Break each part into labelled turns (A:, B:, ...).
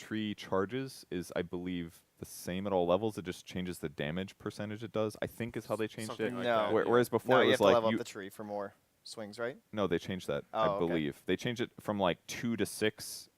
A: tree charges is, I believe, the same at all levels. It just changes the damage percentage it does, I think is how they changed
B: Something
A: it.
B: like
C: No.
B: that, yeah.
A: Whereas before
C: No,
A: it
C: you
A: was
C: have to
A: like
C: level up the tree for more swings, right?
A: no, they changed that,
C: Oh,
A: I
C: okay.
A: believe. They changed it from like 2 to 6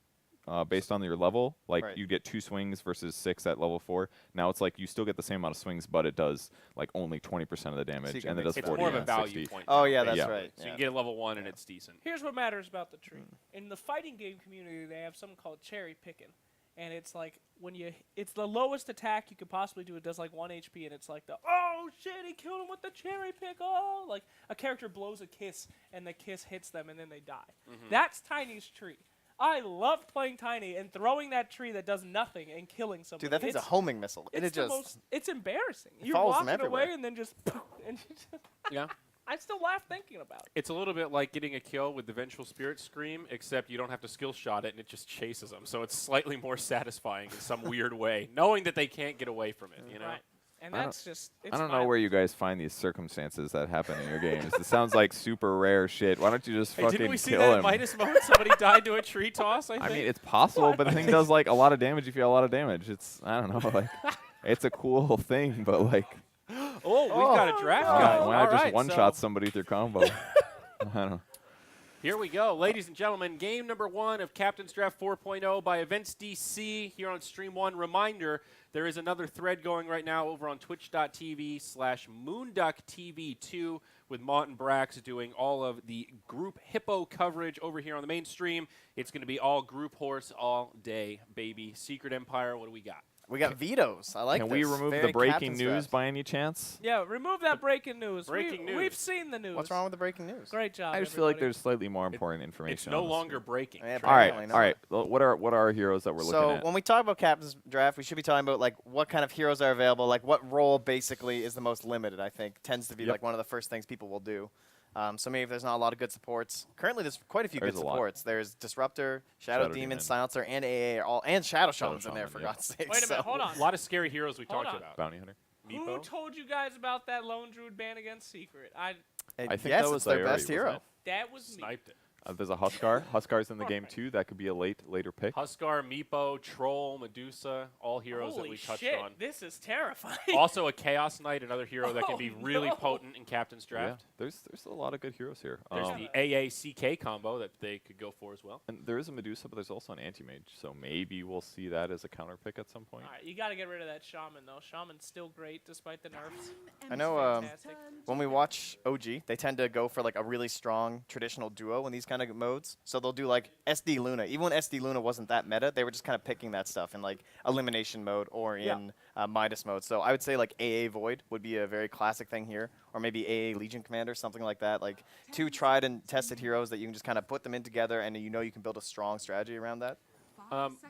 A: based on your level. Like
C: Right.
A: you get 2 swings versus 6 at level 4. Now it's like you still get the same amount of swings, but it does like only 20% of the damage,
C: can
A: and it
C: mix
A: does
C: it
B: It's
A: 40
B: more of a
A: and
B: value
A: 60.
B: point.
C: Oh,
B: now,
C: yeah, that's
A: Yeah.
C: right.
B: So you can get a level 1 and it's decent.
D: Here's what matters about the tree. In the fighting game community, they have something called cherry picking. And it's like when it's the lowest attack you could possibly do. It does like 1 HP, and it's like oh shit, he killed him with the cherry pick. Oh, like a character blows a kiss, and the kiss hits them, and then they die. That's Tiny's tree. I love playing Tiny and throwing that tree that does nothing and killing somebody.
C: Dude, that thing's a
D: It's-
C: homing missile.
D: It's
C: It
D: the
C: just
D: most. It's embarrassing. You're
C: follows them
D: walking away
C: everywhere.
D: and then just. And you just
B: Yeah.
D: I still laugh thinking about it.
B: It's a little bit like getting a kill with the Vengeful Spirit Scream, except you don't have to skill shot it and it just chases them. So it's slightly more satisfying in some weird way, knowing that they can't get away from it, you know?
D: Right. And
A: I don't-
D: that's just. It's
A: I don't know where you guys find these circumstances that happen in your games. It sounds like super rare shit. Why don't you just
B: Hey,
A: fucking
B: didn't we see
A: kill
B: that
A: him?
B: Midas mode? Somebody died to a tree toss, I think?
A: I mean, it's possible, but the thing does like a lot of damage if you have a lot of damage. It's I don't know, like it's a cool thing, but like
B: oh, we've got a draft
D: no.
B: guy.
A: why
B: All
A: not just
B: right,
A: one
B: so
A: shot somebody with your combo? I don't know.
B: Here we go. Ladies and gentlemen, game number 1 of Captain's Draft 4.0 by Events DC here on Stream 1. Reminder, there is another thread going right now over on twitch.tv/MoonduckTV2 with Mont and Brax doing all of the group hippo coverage over here on the main stream. It's going to be all group horse all day, baby. Secret Empire, what do we got?
C: we got vetoes. I like
A: Can
C: this.
A: we remove
C: Very
A: the breaking
C: Captain's
A: news
C: Draft.
A: by any chance?
D: Yeah, remove that breaking news.
B: Breaking news.
D: We've seen the news.
C: What's wrong with the breaking news?
D: Great job.
A: I just feel like
D: everybody.
A: there's slightly more important information.
B: It's no
A: on the
B: longer
A: screen.
B: breaking.
C: Yeah,
B: Trey.
A: All right,
C: Apparently
A: all right. Well, what are our heroes that we're looking
C: So
A: at?
C: when we talk about Captain's Draft, we should be talking about like what kind of heroes are available, like what role basically is the most limited. I think tends to be
A: Yep.
C: like one of the first things people will do. So maybe if there's not a lot of good supports. Currently, there's quite a few
A: There's
C: good
A: a lot.
C: supports. There's Disruptor, Shadow
A: Shadow
C: Demon,
A: Demon.
C: Silencer, and AA are all, and Shadow Shaman's in there
A: Shaman,
C: for
A: yeah.
C: God's sake.
D: Wait a minute, hold on.
B: A lot of scary heroes we
D: Hold
B: talked
D: on.
B: about.
A: Bounty Hunter.
D: Who
B: Meepo.
D: told you guys about that Lone Druid ban against Secret?
A: I think
C: yes,
A: that was
C: it's their
A: Iori,
C: best
A: wasn't
C: hero.
A: it?
D: That was me.
B: Sniped it.
A: There's a Huskar. Huskar's in the game too. That could be a later pick.
B: Huskar, Meepo, Troll, Medusa, all heroes
D: Holy
B: that we touched
D: shit,
B: on.
D: this is terrifying.
B: Also a Chaos Knight, another hero that can be
D: Oh,
B: really
D: no.
B: potent in Captain's
A: Yeah,
B: Draft.
A: there's a lot of good heroes here.
B: There's the AA-CK combo that they could go for as well.
A: And there is a Medusa, but there's also an Anti-Mage, so maybe we'll see that as a counter pick at some point.
D: All right, you got to get rid of that Shaman, though. Shaman's still great despite the nerfs.
C: I know
D: Fantastic.
C: when we watch OG, they tend to go for like a really strong traditional duo in these kind of modes. So they'll do like SD Luna. Even when SD Luna wasn't that meta, they were just kind of picking that stuff in like elimination mode or in Midas mode. So I would say like AA Void would be a very classic thing here, or maybe AA Legion Commander, something like that. Like two tried and tested heroes that you can just kind of put them in together, and you know you can build a strong strategy around that.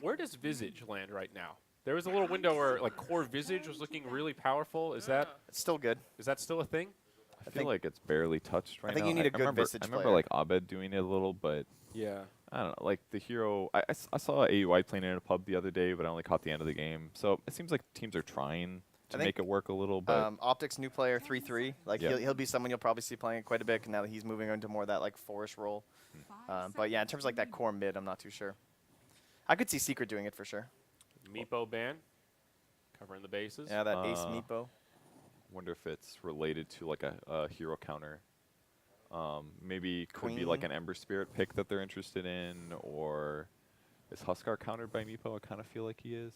B: Where does Visage land right now? There was a little window where like core Visage was looking really powerful. Is that
C: It's still good.
B: still a thing?
A: I feel
C: think-
A: like it's barely touched right now.
C: think you need a good
A: remember,
C: Visage
A: I remember
C: player.
A: like Abed doing it a little, but
B: Yeah.
A: I don't know. Like the hero, I saw AUI playing in a pub the other day, but I only caught the end of the game. So it seems like teams are trying to
C: I think,
A: make it work a little, but
C: Optics new player 3-3. Like
A: Yeah.
C: he'll be someone you'll probably see playing quite a bit now that he's moving into more of that like forest role. But yeah, in terms of like that core mid, I'm not too sure. I could see Secret doing it for sure.
B: Meepo ban, covering the bases.
C: Yeah, that Ace
A: Uh,
C: Meepo.
A: wonder if it's related to like a hero counter. Maybe could be like
C: Queen.
A: an Ember Spirit pick that they're interested in, or is Huskar countered by Meepo? I kind of feel like he is,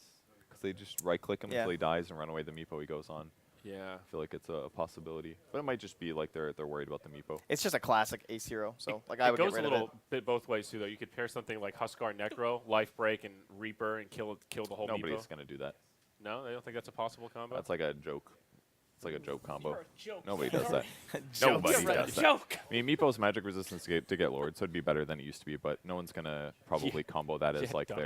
A: because they just right-click him
C: Yeah.
A: until he dies and run away the Meepo he goes on.
B: Yeah.
A: I feel like it's a possibility, but it might just be like they're worried about the Meepo.
C: It's just a classic Ace hero, so like I
B: It
C: would
B: goes
C: get rid
B: a
C: of
B: little
C: it.
B: bit both ways too, though. You could pair something like Huskar Necro, Life Break, and Reaper, and kill the whole
A: Nobody's
B: Meepo.
A: gonna do that.
B: No, they don't think that's a possible combo.
A: That's like a joke. It's like a joke combo.
D: You're a joke.
A: Nobody does that.
C: Joke.
A: Nobody
D: You're a
A: does that.
D: joke.
A: I mean, Meepo's magic resistance to get lowered, so it'd be better than it used to be. But no one's gonna probably combo that as
B: Yeah,
A: like
B: dummy.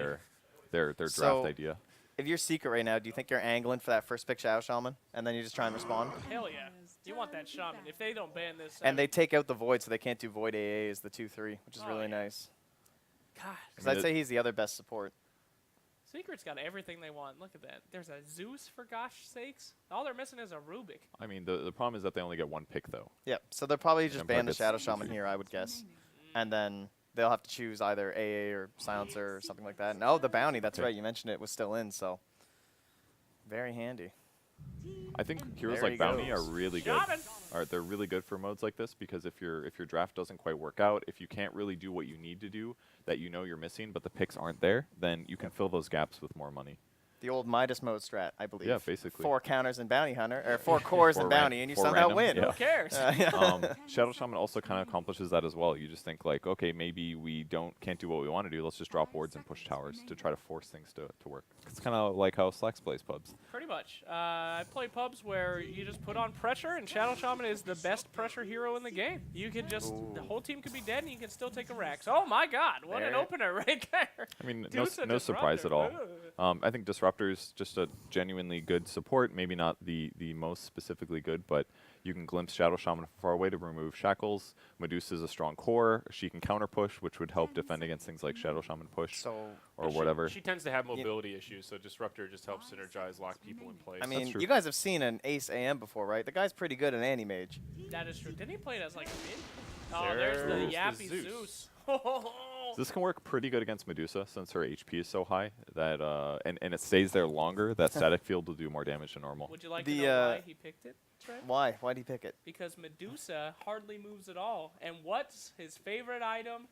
A: their draft
C: So-
A: idea.
C: If you're Secret right now, do you think you're angling for that first pick Shadow Shaman, and then you just try and respond?
D: Hell yeah. You want that Shaman. If they don't ban this.
C: And they take out the Void, so they can't do Void AA as the 2-3, which is
D: Oh,
C: really
D: yeah.
C: nice.
D: God.
C: Because
A: I mean,
C: I'd say he's the other best support.
D: Secret's got everything they want. Look at that. There's a Zeus, for gosh sakes. All they're missing is a Rubik.
A: I mean, the problem is that they only get one pick though.
C: Yep. So they'll probably just
A: Jump
C: ban the
A: buckets.
C: Shadow Shaman here, I would guess. And then they'll have to choose either AA or Silencer or something like that. No, the Bounty, that's right, you mentioned it, was still in, so very handy.
A: I think heroes
C: There he
A: like Bounty are
C: goes.
A: really good.
D: Shaman.
A: They're really good for modes like this because if your draft doesn't quite work out, if you can't really do what you need to do that you know you're missing, but the picks aren't there, then you can fill those gaps with more money.
C: The old Midas mode strat, I believe.
A: Yeah, basically.
C: 4 counters and Bounty Hunter, or 4 cores and Bounty, and you somehow
A: random,
C: win.
A: yeah.
D: Who cares?
A: Shadow Shaman also kind of accomplishes that as well. You just think like, okay, maybe we can't do what we want to do. Let's just drop wards and push towers to try to force things to work. It's kind of like how Slacks plays pubs.
D: Pretty much. I play pubs where you just put on pressure, and Shadow Shaman is the best pressure hero in the game. You can just, the whole team could be dead, and you can still take a Rax. Oh my god, what an
C: There.
D: opener right there.
A: I mean,
D: Deuce
A: no
D: and
A: surprise at all.
D: Disruptor.
A: I think Disruptor's just a genuinely good support. Maybe not the most specifically good, but you can glimpse Shadow Shaman from far away to remove shackles. Medusa's a strong core. She can counter push, which would help defend against things like Shadow Shaman push
C: So,
A: or whatever.
B: She tends to have mobility issues, so Disruptor just helps synergize, lock people in place.
C: I mean,
A: true.
C: you guys have seen an Ace AM before, right? The guy's pretty good at Anti-Mage.
D: That is true. Didn't he play it as like a mid? Oh,
B: There's
D: there's
B: the
D: the Yappy
B: Zeus.
D: Zeus.
A: This can work pretty good against Medusa since her HP is so high that and it stays there longer. That static field will do more damage than normal.
D: Would you like
C: The,
D: to know why he picked it, Trent?
C: Why? Why'd he pick it?
D: Because Medusa hardly moves at all. And what's his favorite item?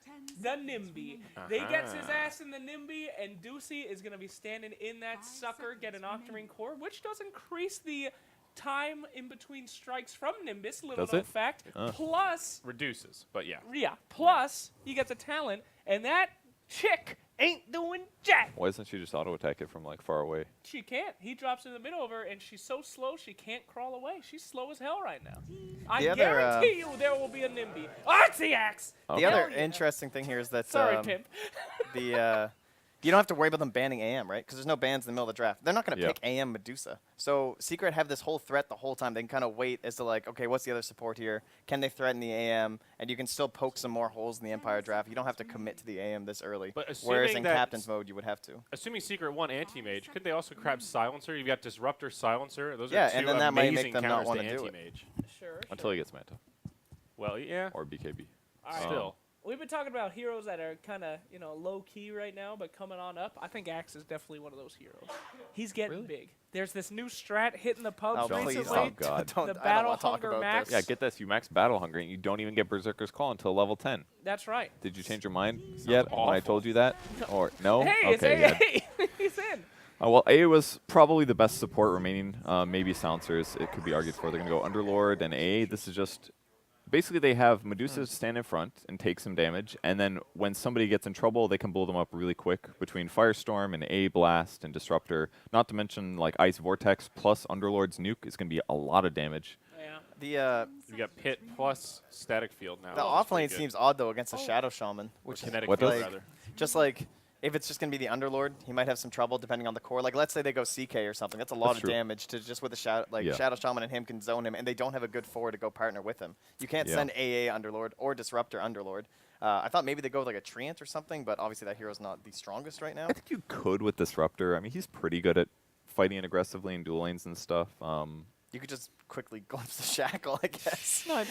D: The Nimby. They gets his ass in the Nimby, and Ducey is going to be standing in that sucker, get an Octarine Core, which does increase the time in between strikes from Nimbus, little
A: Does
D: known
A: it?
D: fact. Plus,
B: Reduces, but yeah.
D: plus, you get the talent, and that chick ain't doing jack.
A: Why doesn't she just auto attack it from like far away?
D: She can't. He drops in the middle of her, and she's so slow she can't crawl away. She's slow as hell right now. I
C: The other,
D: guarantee you there will be a Nimby. Artiax!
C: The
D: Hell
C: other
D: yeah.
C: interesting thing here is that
D: Sorry, Pimp.
C: the you don't have to worry about them banning AM, right? Because there's no bans in the middle of the draft. They're not going to
A: Yeah.
C: pick AM Medusa. So Secret have this whole threat the whole time. They can kind of wait as to like, okay, what's the other support here? Can they threaten the AM? And you can still poke some more holes in the Empire draft. You don't have to commit to the AM this early.
B: But
C: Whereas
B: assuming
C: in
B: that
C: Captain's mode, you would have to.
B: Assuming Secret 1 Anti-Mage, could they also grab Silencer? You've got Disruptor, Silencer. Those
C: Yeah,
B: are two
C: and then that might
B: amazing
C: make them not
B: counters
C: wanna
B: to
C: do it.
B: Anti-Mage.
D: Sure.
A: Until he gets Manta
B: Well, yeah.
A: or BKB.
D: All right.
B: Still.
D: We've been talking about heroes that are kind of, low key right now, but coming on up. I think Axe is definitely one of those heroes. He's getting big. There's this new strat hitting the pubs
C: Oh, please
D: recently.
A: Oh, God.
C: don't,
D: The
C: I don't
D: Battle
C: want to talk
D: Hunger
C: about
D: Max.
C: this.
A: Yeah, get this. You max Battle Hunger and you don't even get Berserker's Call until level 10.
D: That's right.
A: Did you change your mind yet when I
B: awful.
A: told you that? Or no?
D: Hey,
A: Okay.
D: it's AA. He's in.
A: Well, A was probably the best support remaining. Maybe Silencers, it could be argued for. They're going to go Underlord and A. This is just... Basically, they have Medusa stand in front and take some damage, and then when somebody gets in trouble, they can blow them up really quick between Firestorm and A Blast and Disruptor. Not to mention, like, Ice Vortex plus Underlord's Nuke is going to be a lot of damage.
D: Yeah.
C: The
B: You got Pit plus Static Field now.
C: the
B: which is
C: offlane
B: pretty good.
C: seems odd though against a Shadow Shaman, which is
B: Kinetic
A: What
B: Field,
A: does?
B: rather.
C: just like if it's just going to be the Underlord, he might have some trouble depending on the core. Like, let's say they go CK or something. That's a lot
A: That's
C: of
A: true.
C: damage to just with a Shadow,
A: Yeah.
C: Shadow Shaman and him can zone him, and they don't have a good forward to go partner with him. You can't
A: Yeah.
C: send AA Underlord or Disruptor Underlord. I thought maybe they go with like a Treant or something, but obviously that hero's not the strongest right now.
A: I think you could with Disruptor. I mean, he's pretty good at fighting aggressively in duel lanes and stuff.
C: You could just quickly glimpse the shackle, I guess.
A: No,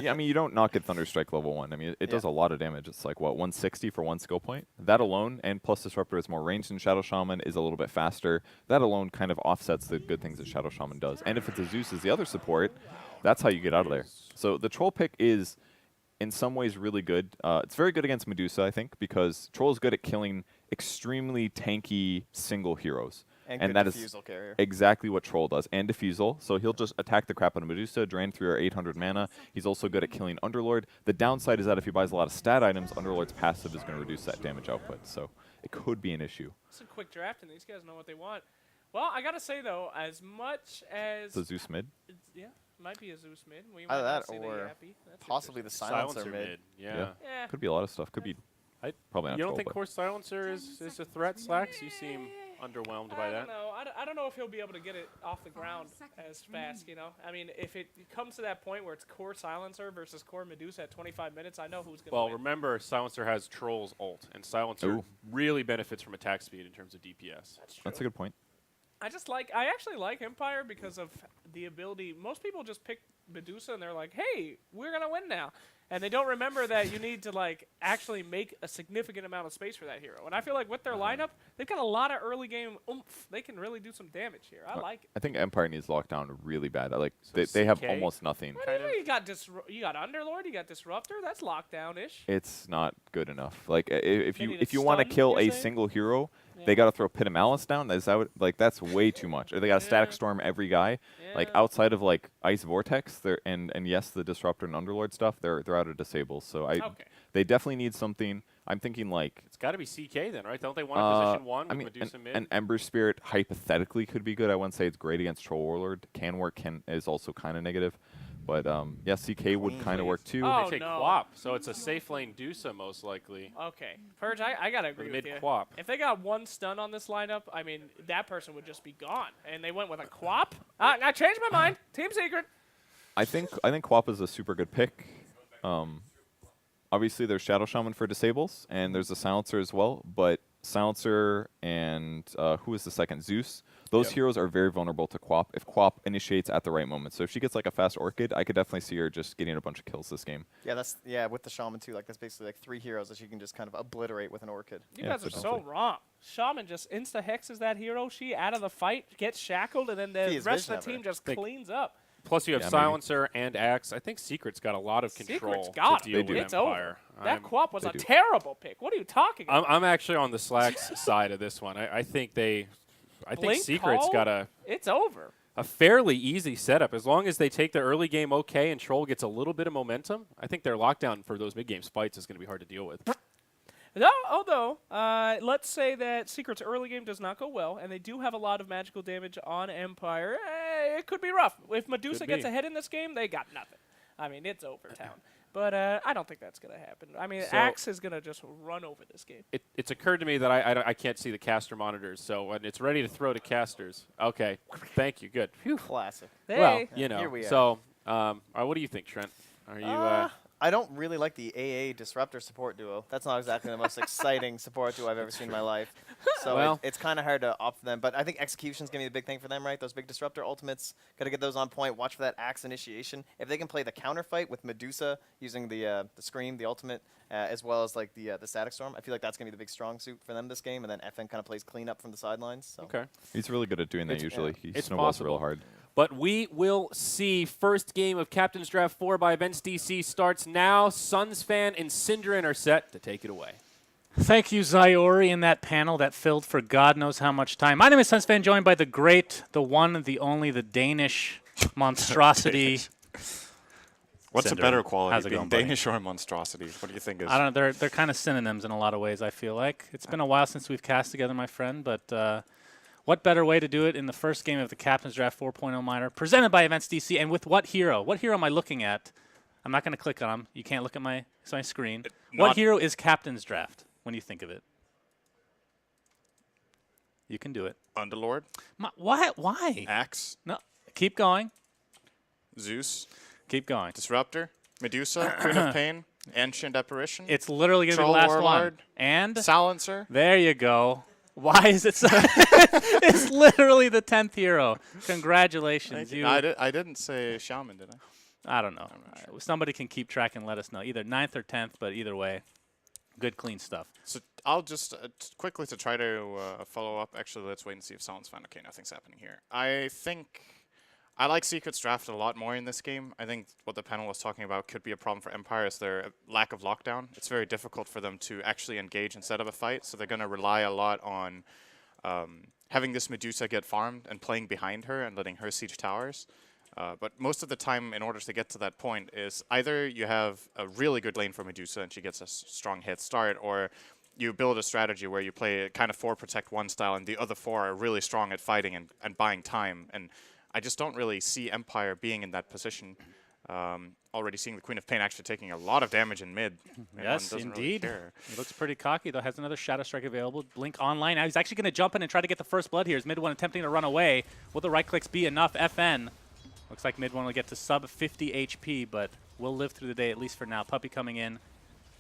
A: I mean, you don't knock at Thunderstrike level 1. I mean, it does a lot of damage. It's like, what, 160 for one skill point? That alone, and plus Disruptor is more ranged than Shadow Shaman, is a little bit faster. That alone kind of offsets the good things that Shadow Shaman does. And if it's a Zeus as the other support, that's how you get out of there. So the Troll pick is, in some ways, really good. It's very good against Medusa, I think, because Troll is good at killing extremely tanky single heroes.
C: And
A: And
C: good
A: that is
C: Diffusal carrier.
A: exactly what Troll does, and Diffusal. So he'll just attack the crap out of Medusa, drain through her 800 mana. He's also good at killing Underlord. The downside is that if he buys a lot of stat items, Underlord's passive is going to reduce that damage output. So it could be an issue.
D: It's a quick draft, and these guys know what they want. Well, I gotta say though, as much as
A: The Zeus mid.
D: yeah, might be a Zeus mid. We
C: Either
D: might not
C: that
D: see the
C: or
D: Yappy. That's
C: Possibly the Silencer mid.
B: Yeah.
D: Yeah.
A: Could be a lot of stuff. Could be probably not
B: You don't
A: Troll,
B: think
A: but
B: Core Silencer is a threat, Slacks? You seem underwhelmed by
D: I
B: that.
D: don't know. I don't know if he'll be able to get it off the ground as fast, I mean, if it comes to that point where it's core Silencer versus core Medusa at 25 minutes, I know who's going to
B: Well,
D: win.
B: remember, Silencer has Troll's ult, and Silencer
A: Ooh.
B: really benefits from attack speed in terms of DPS.
D: That's true.
A: that's a good point.
D: I actually like Empire because of the ability. Most people just pick Medusa, and they're like, hey, we're going to win now. And they don't remember that you need to like actually make a significant amount of space for that hero. And I feel like with their lineup, they've got a lot of early game oomph. They can really do some damage here. I like it.
A: I think Empire needs lockdown really bad. Like
B: So
A: they have
B: CK?
A: almost nothing.
D: What do you mean? You got Underlord, you got Disruptor. That's lockdown-ish.
A: It's not good enough. Like if
D: They
A: you
D: need
A: if
D: a
A: you want to
D: stun,
A: kill
D: you're
A: a
D: saying?
A: single hero,
D: Yeah.
A: they got to throw Pit of Malice down. Is that like that's way too much? Or they got to Static
D: Yeah.
A: Storm every guy. Like
D: Yeah.
A: outside of like Ice Vortex, and yes, the Disruptor and Underlord stuff, they're out of disables. So
D: Okay.
A: they definitely need something. I'm thinking like
B: It's got to be CK then, right? Don't they want a position 1 with
A: I mean,
B: Medusa mid?
A: an Ember Spirit hypothetically could be good. I wouldn't say it's great against Troll Warlord. Can work. Is also kind of negative. But yeah, CK would kind of work too.
D: Oh,
B: they take
D: no.
B: Quap, so it's a safe lane Dusa most likely.
D: Okay. Purge, I got to agree with
B: Mid
D: you.
B: Quap.
D: If they got one stun on this lineup, I mean, that person would just be gone. And they went with a Quap? I changed my mind. Team Secret.
A: I think Quap is a super good pick. Obviously, there's Shadow Shaman for disables, and there's a Silencer as well. But Silencer and who is the second? Zeus. Those
C: Yep.
A: heroes are very vulnerable to Quap if Quap initiates at the right moment. So if she gets like a fast Orchid, I could definitely see her just getting a bunch of kills this game.
C: Yeah, with the Shaman too. Like that's basically like 3 heroes that you can just kind of obliterate with an Orchid.
D: You
A: Yeah,
D: guys are so
A: potentially.
D: wrong. Shaman just insta-hexes that hero. She out of the fight, gets shackled, and then the
C: He is
D: rest of the
C: Vision
D: team
C: of her.
D: just cleans up.
B: Plus you have
A: Yeah, maybe.
B: Silencer and Axe. I think Secret's got a lot of control
D: Secret's got
B: to
D: it.
B: deal
A: They do.
B: with
D: It's
B: Empire.
D: over. That Quap was
A: they
D: a
A: do.
D: terrible pick. What are you talking about?
B: I'm actually on the Slacks side of this one. I think
D: Blink
B: Secret's
D: Call?
B: got a
D: It's over.
B: fairly easy setup. As long as they take the early game okay and Troll gets a little bit of momentum, I think their lockdown for those mid-game spites is going to be hard to deal with.
D: No, although, let's say that Secret's early game does not go well, and they do have a lot of magical damage on Empire. It could be rough. If Medusa
B: Could
D: gets
B: be.
D: ahead in this game, they got nothing. I mean, it's over town. But I don't think that's going to happen. I mean,
B: So-
D: Axe is going to just run over this game.
B: It's occurred to me that I can't see the caster monitors, so when it's ready to throw to casters. Okay, thank you. Good. Phew.
C: Classic.
B: Well,
D: Hey.
B: you know.
C: Here we are.
B: So, what do you think, Trent? Are you?
C: I don't really like the AA Disruptor support duo. That's not exactly the most exciting support duo I've ever seen in my life. So
B: Well-
C: it's kind of hard to opt for them. But I think execution's going to be the big thing for them, right? Those big Disruptor ultimates, got to get those on point. Watch for that Axe initiation. If they can play the counter fight with Medusa using the Scream, the ultimate, as well as like the Static Storm, I feel like that's going to be the big strong suit for them this game. And then FN kind of plays cleanup from the sidelines. So.
B: Okay.
A: He's really good at doing that
C: It's-
A: usually.
C: yeah.
A: He
B: It's
A: snowballs
B: possible.
A: real hard.
B: But we will see. First game of Captain's Draft 4 by Events DC starts now. Suns fan and Synderen are set to take it away.
E: Thank you, Zyori, in that panel that filled for God knows how much time. My name is Sunsfan, joined by the great, the one, the only, the Danish monstrosity.
F: What's
E: Cinder.
F: a better quality,
E: How's it
F: being
E: going, buddy?
F: Danish or a monstrosity? What do you think is?
E: I don't know. They're kind of synonyms in a lot of ways, I feel like. It's been a while since we've cast together, my friend, but what better way to do it in the first game of the Captain's Draft 4.0 minor, presented by Events DC, and with what hero? What hero am I looking at? I'm not going to click on him. You can't look at my screen. What
F: not-
E: hero is Captain's Draft when you think of it? You can do it.
F: Underlord,
E: Why? Why?
F: Axe,
E: No. Keep going.
F: Zeus,
E: Keep going.
F: Disruptor, Medusa, Queen of Pain, Ancient Apparition,
E: It's literally going to be the
F: Troll
E: last one.
F: Warlord.
E: And
F: Silencer.
E: there you go. Why is it so? It's literally the 10th hero. Congratulations. You,
F: I didn't say Shaman, did I?
E: I don't know. Somebody can keep track and let us know. Either 9th or 10th, but either way, good, clean stuff.
F: So I'll just quickly to try to follow up. Actually, let's wait and see if Silence found. Okay, nothing's happening here. I think I like Secret's draft a lot more in this game. I think what the panel was talking about could be a problem for Empire is their lack of lockdown. It's very difficult for them to actually engage instead of a fight, so they're going to rely a lot on having this Medusa get farmed and playing behind her and letting her siege towers. But most of the time, in order to get to that point, is either you have a really good lane for Medusa and she gets a strong head start, or you build a strategy where you play kind of 4 protect 1 style and the other 4 are really strong at fighting and buying time. And I just don't really see Empire being in that position. Already seeing the Queen of Pain actually taking a lot of damage in mid. and one
E: Yes,
F: doesn't really
E: indeed.
F: care.
E: He looks pretty cocky, though. Has another Shadow Strike available. Blink online. Now he's actually going to jump in and try to get the first blood here. Is mid one attempting to run away. Will the right clicks be enough? FN. Looks like mid one will get to sub 50 HP, but will live through the day, at least for now. Puppy coming in.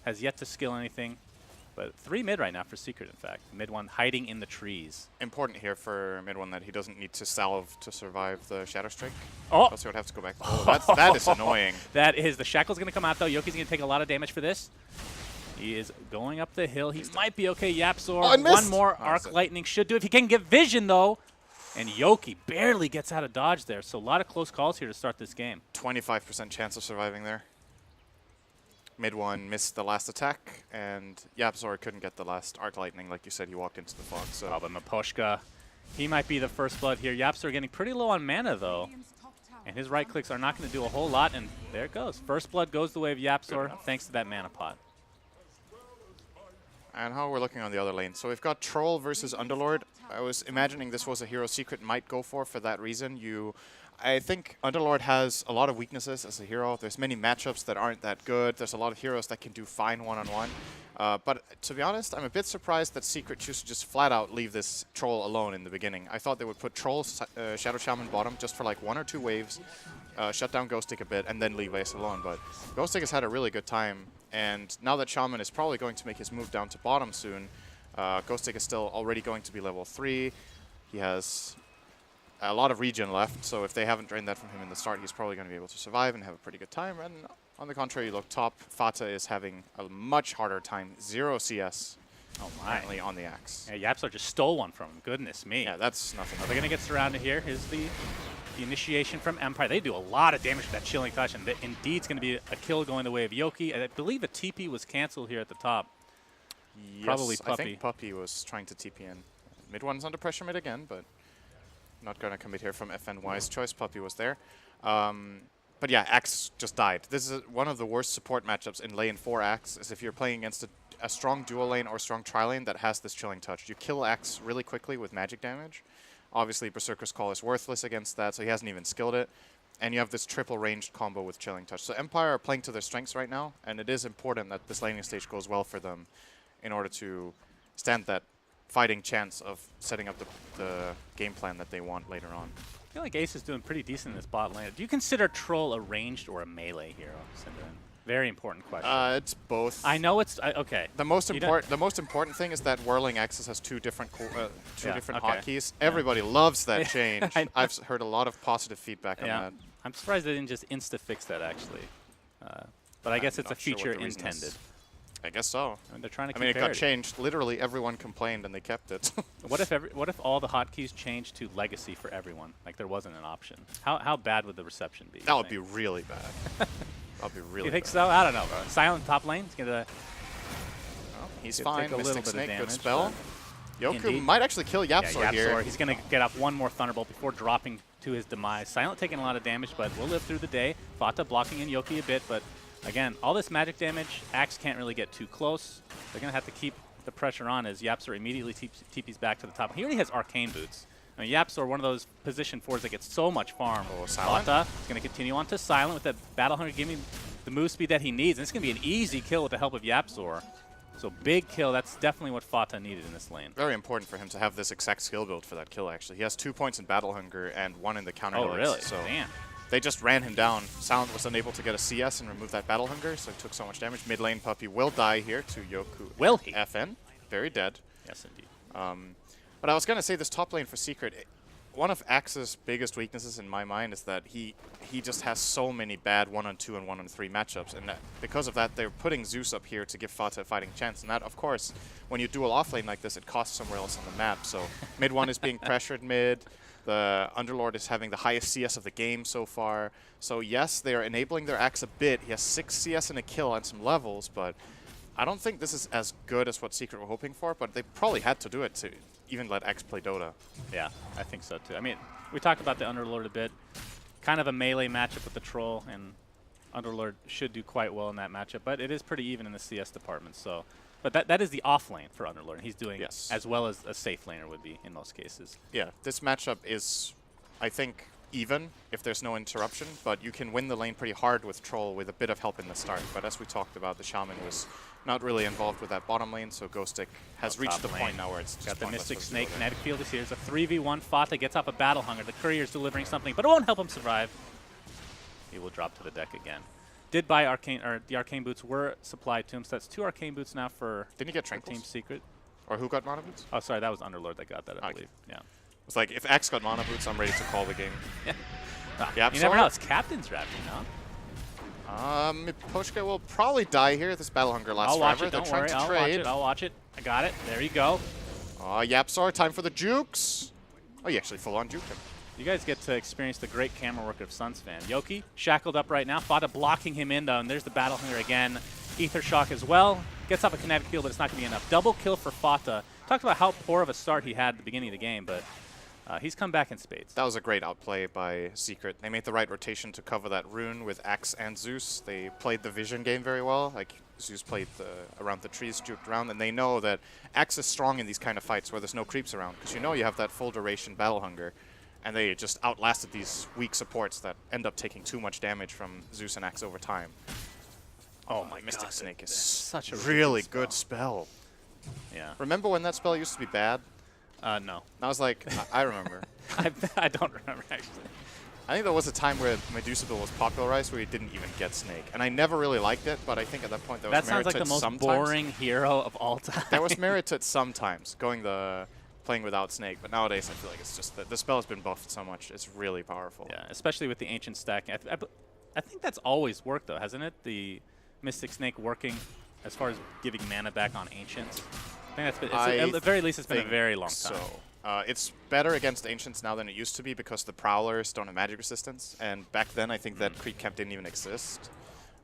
E: Has yet to skill anything. But 3 mid right now for Secret, in fact. Mid one hiding in the trees.
F: Important here for mid one that he doesn't need to salve to survive the Shadow Strike.
E: Oh!
F: Also would have to go back. Oh, that is annoying.
E: That is. The Shackle's going to come out, though. Yoki's going to take a lot of damage for this. He is going up the hill. He might be okay. Yapzor,
F: Oh,
E: one more Arc Lightning should do it. If he can get vision, though. And Yoki barely gets out of dodge there. So a lot of close calls here to start this game.
F: 25% chance of surviving there. Mid one missed the last attack, and Yapzor couldn't get the last Arc Lightning. Like you said, he walked into the fog. So
E: Oh, but Miposhka, he might be the first blood here. Yapzor getting pretty low on mana, though. And his right clicks are not going to do a whole lot, and there it goes. First blood goes the way of Yapzor, thanks to that mana pot.
F: And how we're looking on the other lane. So we've got Troll versus Underlord. I was imagining this was a hero Secret might go for that reason. I think Underlord has a lot of weaknesses as a hero. There's many matchups that aren't that good. There's a lot of heroes that can do fine one-on-one. But to be honest, I'm a bit surprised that Secret choose to just flat out leave this Troll alone in the beginning. I thought they would put Troll, Shadow Shaman bottom just for like 1 or 2 waves, shut down Ghostic a bit, and then leave Ace alone. But Ghostic has had a really good time, and now that Shaman is probably going to make his move down to bottom soon, Ghostic is still already going to be level 3. He has a lot of regen left, so if they haven't drained that from him in the start, he's probably going to be able to survive and have a pretty good time. And on the contrary, you look top, Fata is having a much harder time. 0 CS currently on the Axe.
E: Yeah, Yapzor just stole one from him. Goodness me.
F: Yeah, that's nothing.
E: They're going to get surrounded here. Here's the initiation from Empire. They do a lot of damage with that Chilling Touch, and indeed it's going to be a kill going the way of Yoki. I believe a TP was canceled here at the top.
F: Yes,
E: Probably Puppy.
F: I think Puppy was trying to TP in. Mid one's under pressure mid again, but not going to commit here from FNY's choice. Puppy was there. But yeah, Axe just died. This is one of the worst support matchups in lane 4 Axe, is if you're playing against a strong dual lane or strong tri-lane that has this Chilling Touch. You kill Axe really quickly with magic damage. Obviously, Berserker's Call is worthless against that, so he hasn't even skilled it. And you have this triple ranged combo with Chilling Touch. So Empire are playing to their strengths right now, and it is important that this laning stage goes well for them in order to stand that fighting chance of setting up the game plan that they want later on.
E: I feel like Ace is doing pretty decent in this bot lane. Do you consider Troll a ranged or a melee hero, Cinderin? Very important question.
F: It's both.
E: I know it's okay.
F: The most important thing is that Whirling Axis has two different hotkeys. Everybody loves that change. I've heard a lot of positive feedback on that.
E: I'm surprised they didn't just insta-fix that actually. But I guess it's a feature intended.
F: I guess so.
E: I mean, they're trying to keep
F: it got
E: parity.
F: changed. Literally everyone complained and they kept it.
E: What if all the hotkeys changed to Legacy for everyone? Like there wasn't an option. How bad would the reception be?
F: That would be really bad. That'd be really
E: You think
F: bad.
E: so? I don't know, bro. Silent top lane. He's gonna.
F: He's
E: Could
F: fine.
E: take a
F: Mystic
E: little bit of
F: Snake,
E: damage,
F: good spell. Yoku
E: Indeed.
F: might actually kill Yapzor here.
E: He's going to get off one more Thunderbolt before dropping to his demise. Silent taking a lot of damage, but will live through the day. Fata blocking in Yoki a bit, but again, all this magic damage, Axe can't really get too close. They're going to have to keep the pressure on as Yapzor immediately TPs back to the top. He already has Arcane Boots. I mean, Yapzor, one of those position 4s that gets so much farm.
F: Silent.
E: Fata is going to continue on to Silent with that Battle Hunger, giving the move speed that he needs. And it's going to be an easy kill with the help of Yapzor. So big kill, that's definitely what Fata needed in this lane.
F: Very important for him to have this exact skill build for that kill, actually. He has 2 points in Battle Hunger and 1 in the counter
E: Oh,
F: hits,
E: really?
F: So
E: Damn.
F: they just ran him down. Silent was unable to get a CS and remove that Battle Hunger, so he took so much damage. Mid lane Puppy will die here to Yoku.
E: Will he?
F: FN. Very dead.
E: Yes, indeed.
F: But I was going to say this top lane for Secret, one of Axe's biggest weaknesses in my mind is that he just has so many bad 1-on-2 and 1-on-3 matchups, and because of that, they're putting Zeus up here to give Fata a fighting chance. And that, of course, when you duel off lane like this, it costs somewhere else on the map. So mid one is being pressured mid. The Underlord is having the highest CS of the game so far. So yes, they are enabling their Axe a bit. He has 6 CS and a kill and some levels, but I don't think this is as good as what Secret were hoping for, but they probably had to do it to even let Axe play Dota.
E: Yeah, I think so too. I mean, we talked about the Underlord a bit. Kind of a melee matchup with the Troll, and Underlord should do quite well in that matchup, but it is pretty even in the CS department. So, but that is the off lane for Underlord, and he's doing as well as a safe laner would be in most cases.
F: Yeah, this matchup is, I think, even if there's no interruption, but you can win the lane pretty hard with Troll with a bit of help in the start. But as we talked about, the Shaman was not really involved with that bottom lane, so Ghostic has reached the point now where it's just
E: got the
F: pointless
E: Mystic
F: for
E: Snake.
F: Dota.
E: Kinetic Field is here. It's a 3v1. Fata gets off a Battle Hunger. The Courier's delivering something, but it won't help him survive. He will drop to the deck again. did buy arcane, or the arcane boots were supplied to him, so that's 2 arcane boots now for
F: Didn't he get
E: Team
F: Trinkles?
E: Secret.
F: Or who got Mana Boots?
E: Oh, sorry, that was Underlord that got that, I
F: Okay.
E: believe. Yeah.
F: It's like, if X got Mana Boots, I'm ready to call the game.
E: You never know. It's Captain's Draft, you know?
F: Poshka will probably die here. This Battle Hunger lasts
E: I'll watch
F: forever.
E: it. Don't
F: They're trying
E: worry.
F: to
E: I'll
F: trade.
E: watch it. I'll watch it. I got it. There you go.
F: Yapsar, time for the jukes. Oh, you actually full on juked him.
E: You guys get to experience the great camera work of Suns fan. Yoki shackled up right now. Fada blocking him in, though, and there's the Battle Hunger again. Ether Shock as well. Gets off a kinetic field, but it's not going to be enough. Double kill for Fata. Talked about how poor of a start he had at the beginning of the game, but he's come back in spades.
F: That was a great outplay by Secret. They made the right rotation to cover that rune with Axe and Zeus. They played the vision game very well. Like, Zeus played around the trees, juked around, and they know that Axe is strong in these kind of fights where there's no creeps around, because you know you have that full duration Battle Hunger, and they just outlasted these weak supports that end up taking too much damage from Zeus and Axe over time.
E: Oh my
F: Mystic
E: God,
F: Snake is
E: such a
F: really good spell.
E: Yeah.
F: Remember when that spell used to be bad?
E: No.
F: I was like, I remember.
E: I don't remember, actually.
F: I think there was a time where Medusa Bill was popularized where you didn't even get Snake. And I never really liked it, but I think at that point there was
E: That sounds
F: merit
E: like
F: to
E: the
F: it
E: most
F: sometimes.
E: boring hero of all time.
F: There was merit to it sometimes, playing without Snake, but nowadays I feel like it's just that the spell has been buffed so much, it's really powerful.
E: Yeah, especially with the Ancient stack. I think that's always worked, though, hasn't it? The Mystic Snake working as far as giving mana back on Ancients. I think that's been, at the very least, it's been a very long time.
F: So, it's better against Ancients now than it used to be because the Prowlers don't have magic resistance, and back then I think that creep camp didn't even exist.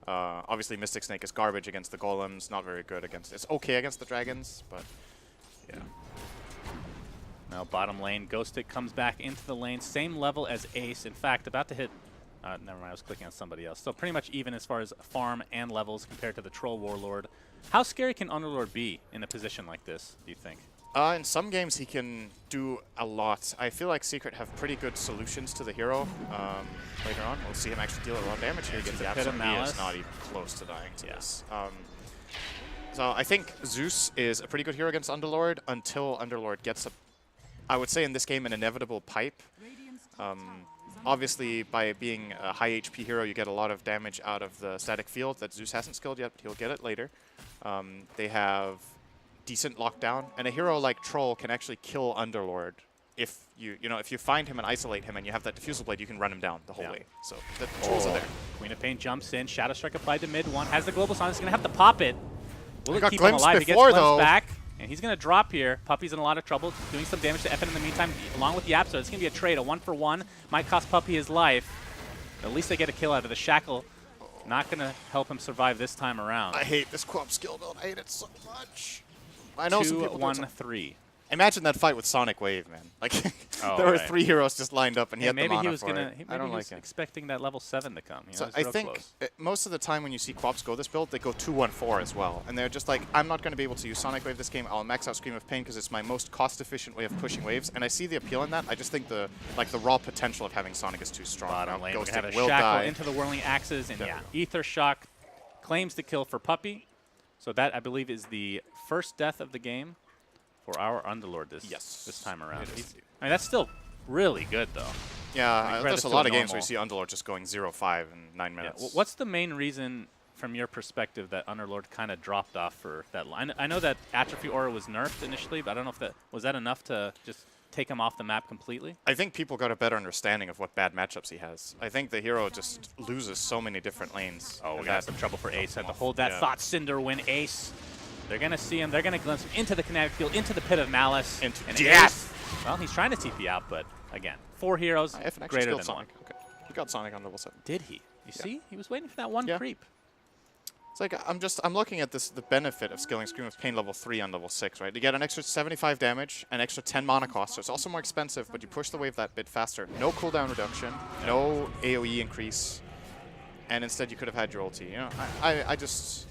F: Obviously, Mystic Snake is garbage against the Golems, not very good against... It's okay against the Dragons, but yeah.
E: Now bottom lane, Ghostic comes back into the lane, same level as Ace. In fact, about to hit... never mind, I was clicking on somebody else. So pretty much even as far as farm and levels compared to the Troll Warlord. How scary can Underlord be in a position like this, do you think?
F: In some games, he can do a lot. I feel like Secret have pretty good solutions to the hero. Later on, we'll see him actually deal a lot of damage here. He gets
E: the
F: the
E: Pit of
F: absolute. He
E: Malice.
F: is not even close to dying to this. So I think Zeus is a pretty good hero against Underlord until Underlord gets I would say in this game, an inevitable pipe. Obviously, by being a high HP hero, you get a lot of damage out of the static field that Zeus hasn't skilled yet, but he'll get it later. They have decent lockdown, and a hero like Troll can actually kill Underlord if if you find him and isolate him, and you have that Diffusal Blade, you can run him down the whole way. So the Trolls are there.
E: Queen of Pain jumps in, Shadow Strike applied to mid one, has the Global Sonic, he's going to have to pop it. Will
F: He
E: it
F: got
E: keep him
F: glimpsed
E: alive? He gets
F: before,
E: glimpsed
F: though.
E: back, and he's going to drop here. Puppy's in a lot of trouble, doing some damage to FN in the meantime, along with Yapso. It's going to be a trade, a 1-for-1. Might cost Puppy his life. At least they get a kill out of the Shackle. Not going to help him survive this time around.
F: I hate this co-op skill build. I hate it so much. I know some people do it.
E: 2-1-3.
F: Imagine that fight with Sonic Wave, man. Like, there were 3 heroes just lined up, and he had the
E: maybe
F: mana
E: he was
F: for
E: gonna.
F: it.
E: Maybe
F: I don't
E: he
F: like
E: was
F: it.
E: expecting that level 7 to come. You know,
F: So
E: it's
F: I
E: real
F: think
E: close.
F: most of the time when you see co-ops go this build, they go 2-1-4 as well. And they're just like, I'm not going to be able to use Sonic Wave this game. I'll max out Scream of Pain because it's my most cost-efficient way of pushing waves. And I see the appeal in that. I just think the raw potential of having Sonic is too strong.
E: Bottom lane, we
F: Ghostic
E: have a
F: will
E: Shackle
F: die.
E: into the Whirling Axes, and Ether Shock claims the kill for Puppy. So that, I believe, is the first death of the game for our Underlord this time around. I mean, that's still really good, though.
F: Yeah, there's a
E: to
F: lot
E: a
F: of games where
E: normal.
F: you see Underlord just going 0-5 in 9
E: Yeah.
F: minutes.
E: What's the main reason, from your perspective, that Underlord kind of dropped off for that line? I know that Atrophy Aura was nerfed initially, but I don't know if was that enough to just take him off the map completely?
F: I think people got a better understanding of what bad matchups he has. I think the hero just loses so many different lanes.
E: Oh, we
F: and
E: got
F: that-
E: some trouble for Ace. Had to hold that
F: Yeah.
E: Thought Cinder win Ace. They're going to see him. They're going to glimpse him into the kinetic field, into the Pit of Malice.
F: Into
E: and
F: death!
E: Ace, well, he's trying to TP out, but again, 4 heroes,
F: I haven't actually
E: greater
F: skilled
E: than
F: Sonic.
E: 1.
F: Okay. He got Sonic on level 7.
E: Did he? You see? He was waiting for that one
F: Yeah.
E: creep.
F: It's like, I'm looking at the benefit of skilling Scream of Pain level 3 on level 6, right? You get an extra 75 damage, an extra 10 mana cost, so it's also more expensive, but you push the wave that bit faster. No cooldown reduction, no AoE increase, and instead you could have had your ulti. You know,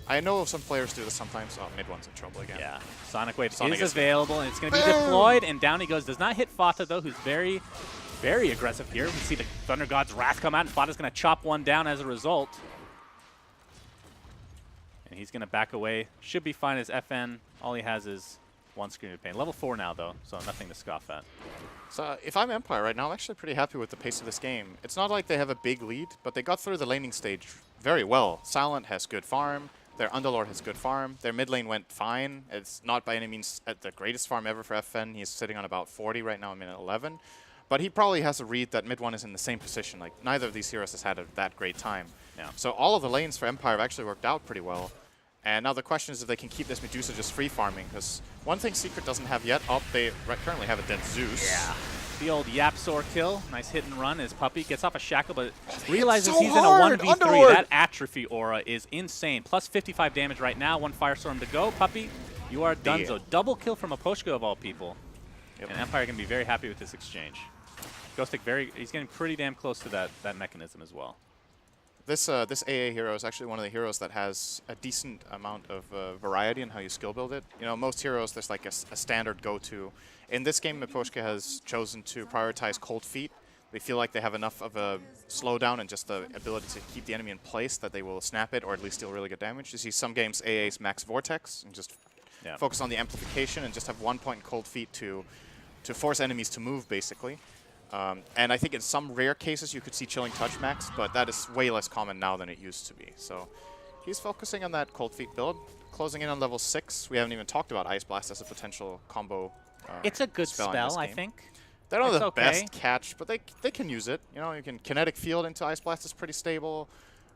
F: I know some players do this sometimes. Oh, mid one's in trouble again.
E: Yeah. Sonic Wave
F: Sonic
E: is
F: is
E: available, and it's going to be deployed, and down he goes. Does not hit Fata, though, who's very, very aggressive here. We see the Thunder God's Wrath come out, and Fata's going to chop one down as a result. And he's going to back away. Should be fine as FN. All he has is one screen of pain. Level 4 now, though, so nothing to scoff at.
F: So if I'm Empire right now, I'm actually pretty happy with the pace of this game. It's not like they have a big lead, but they got through the laning stage very well. Silent has good farm. Their Underlord has good farm. Their mid lane went fine. It's not by any means at the greatest farm ever for FN. He's sitting on about 40 right now in minute 11. But he probably has a read that mid 1 is in the same position. Like, neither of these heroes has had that great time.
E: Yeah.
F: So all of the lanes for Empire have actually worked out pretty well. And now the question is if they can keep this Medusa just free farming, because one thing Secret doesn't have yet, they currently have a dead Zeus.
E: Yeah. The old Yapsor kill. Nice hit and run as Puppy gets off a shackle, but realizes
F: so
E: he's in a
F: hard!
E: 1v3.
F: Underlord!
E: That atrophy aura is insane. Plus 55 damage right now. 1 Firestorm to go. Puppy, you are donezo.
F: Yeah.
E: Double kill from Aposhka of all people.
F: Yep.
E: And Empire can be very happy with this exchange. Ghostic he's getting pretty damn close to that mechanism as well.
F: This AA hero is actually one of the heroes that has a decent amount of variety in how you skill build it. You know, most heroes, there's like a standard go-to. In this game, Miposhka has chosen to prioritize Cold Feet. They feel like they have enough of a slowdown and just the ability to keep the enemy in place that they will snap it or at least deal really good damage. You see some games AA's Max Vortex and just focus on the amplification and just have 1 point in Cold Feet to force enemies to move, basically. And I think in some rare cases you could see Chilling Touch max, but that is way less common now than it used to be. So he's focusing on that Cold Feet build, closing in on level 6. We haven't even talked about Ice Blast as a potential combo.
E: It's a good spell, I
F: game.
E: think.
F: They're not
E: It's
F: the
E: okay.
F: best catch, but they can use it. You know, you can Kinetic Field into Ice Blast is pretty stable.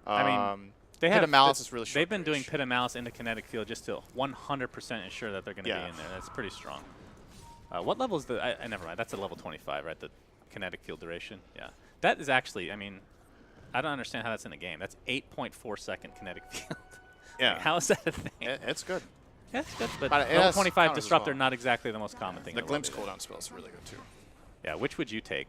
E: I mean,
F: Pit of Malice is really short
E: They've been doing
F: range.
E: Pit of Malice into Kinetic Field just to 100% ensure that they're going to be in there. That's pretty strong. What level is the... never mind. That's a level 25, right? The Kinetic Field duration. Yeah. That is actually... I mean, I don't understand how that's in the game. That's 8.4 second Kinetic Field.
F: Yeah.
E: Like, how is that a thing?
F: It's good.
E: Yeah, it's good. But
F: But it
E: level
F: has
E: 25
F: counters as
E: Disruptor,
F: well.
E: not exactly the most common thing.
F: The
E: in
F: Glimpse
E: lobby.
F: cooldown spell is really good too.
E: Yeah, which would you take?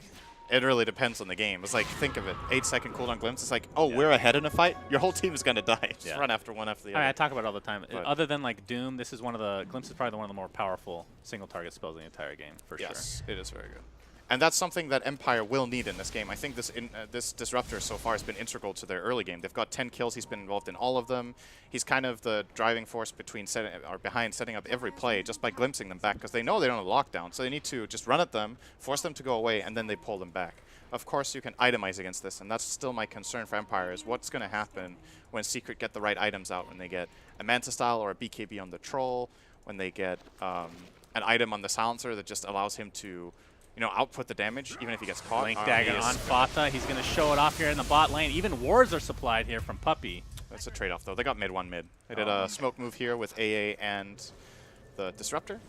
F: It really depends on the game. It's like, think of it. 8-second cooldown Glimpse. It's like, oh, we're ahead in a fight? Your whole team is going to die. Just run after one after the
E: I mean,
F: other.
E: I talk about it all the time.
F: But
E: Other than like Doom, this is one of the... Glimpse is probably one of the more powerful single target spells in the entire game, for sure.
F: Yes, it is very good. And that's something that Empire will need in this game. I think this Disruptor so far has been integral to their early game. They've got 10 kills. He's been involved in all of them. He's kind of the driving force behind setting up every play just by glimpsing them back because they know they don't have lockdown. So they need to just run at them, force them to go away, and then they pull them back. Of course, you can itemize against this, and that's still my concern for Empire is what's going to happen when Secret get the right items out, when they get a Manta Style or a BKB on the Troll, when they get an item on the Silencer that just allows him to output the damage, even if he gets caught.
E: Blink Dagger on Fata. He's going to show it off here in the bot lane. Even wards are supplied here from Puppy.
F: That's a trade-off, though. They got mid-1 mid. They did a smoke move here with AA and the Disruptor.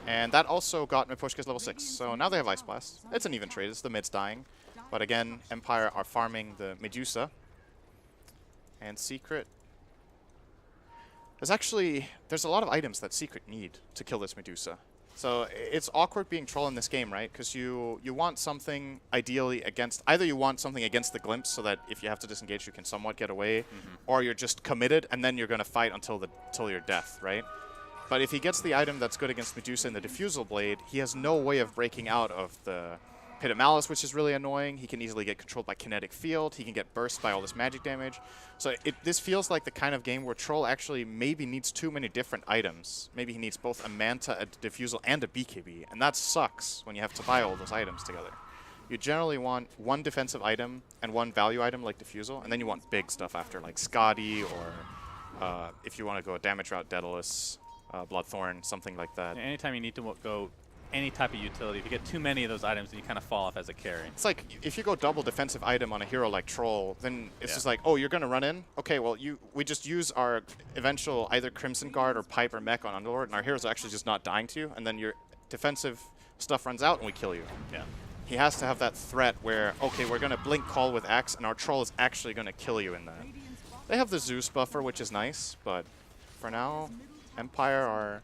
F: And that also got Miposhka's level 6. So now they have Ice Blast. It's an even trade. It's the mid's dying. But again, Empire are farming the Medusa. And Secret... There's a lot of items that Secret need to kill this Medusa. So it's awkward being troll in this game, right? Because you want something ideally against... Either you want something against the Glimpse so that if you have to disengage, you can somewhat get away. Or you're just committed, and then you're going to fight until your death, right? But if he gets the item that's good against Medusa in the Diffusal Blade, he has no way of breaking out of the Pit of Malice, which is really annoying. He can easily get controlled by Kinetic Field. He can get burst by all this magic damage. So this feels like the kind of game where Troll actually maybe needs too many different items. Maybe he needs both a Manta, a Diffusal, and a BKB. And that sucks when you have to buy all those items together. You generally want one defensive item and one value item like Diffusal, and then you want big stuff after, like Scotty, or if you want to go a damage route, Daedalus, Bloodthorn, something like that.
E: Yeah, anytime you need to go any type of utility, if you get too many of those items, then you kind of fall off as a carry.
F: It's like, if you go double defensive item on a hero like Troll, then it's just like, oh, you're going to run in? Okay, well, we just use our eventual either Crimson Guard or Pipe or Mech on Underlord, and our heroes are actually just not dying to you, and then your defensive stuff runs out and we kill you.
E: Yeah.
F: He has to have that threat where, okay, we're going to Blink Call with Axe, and our Troll is actually going to kill you in that. They have the Zeus buffer, which is nice, but for now, Empire are...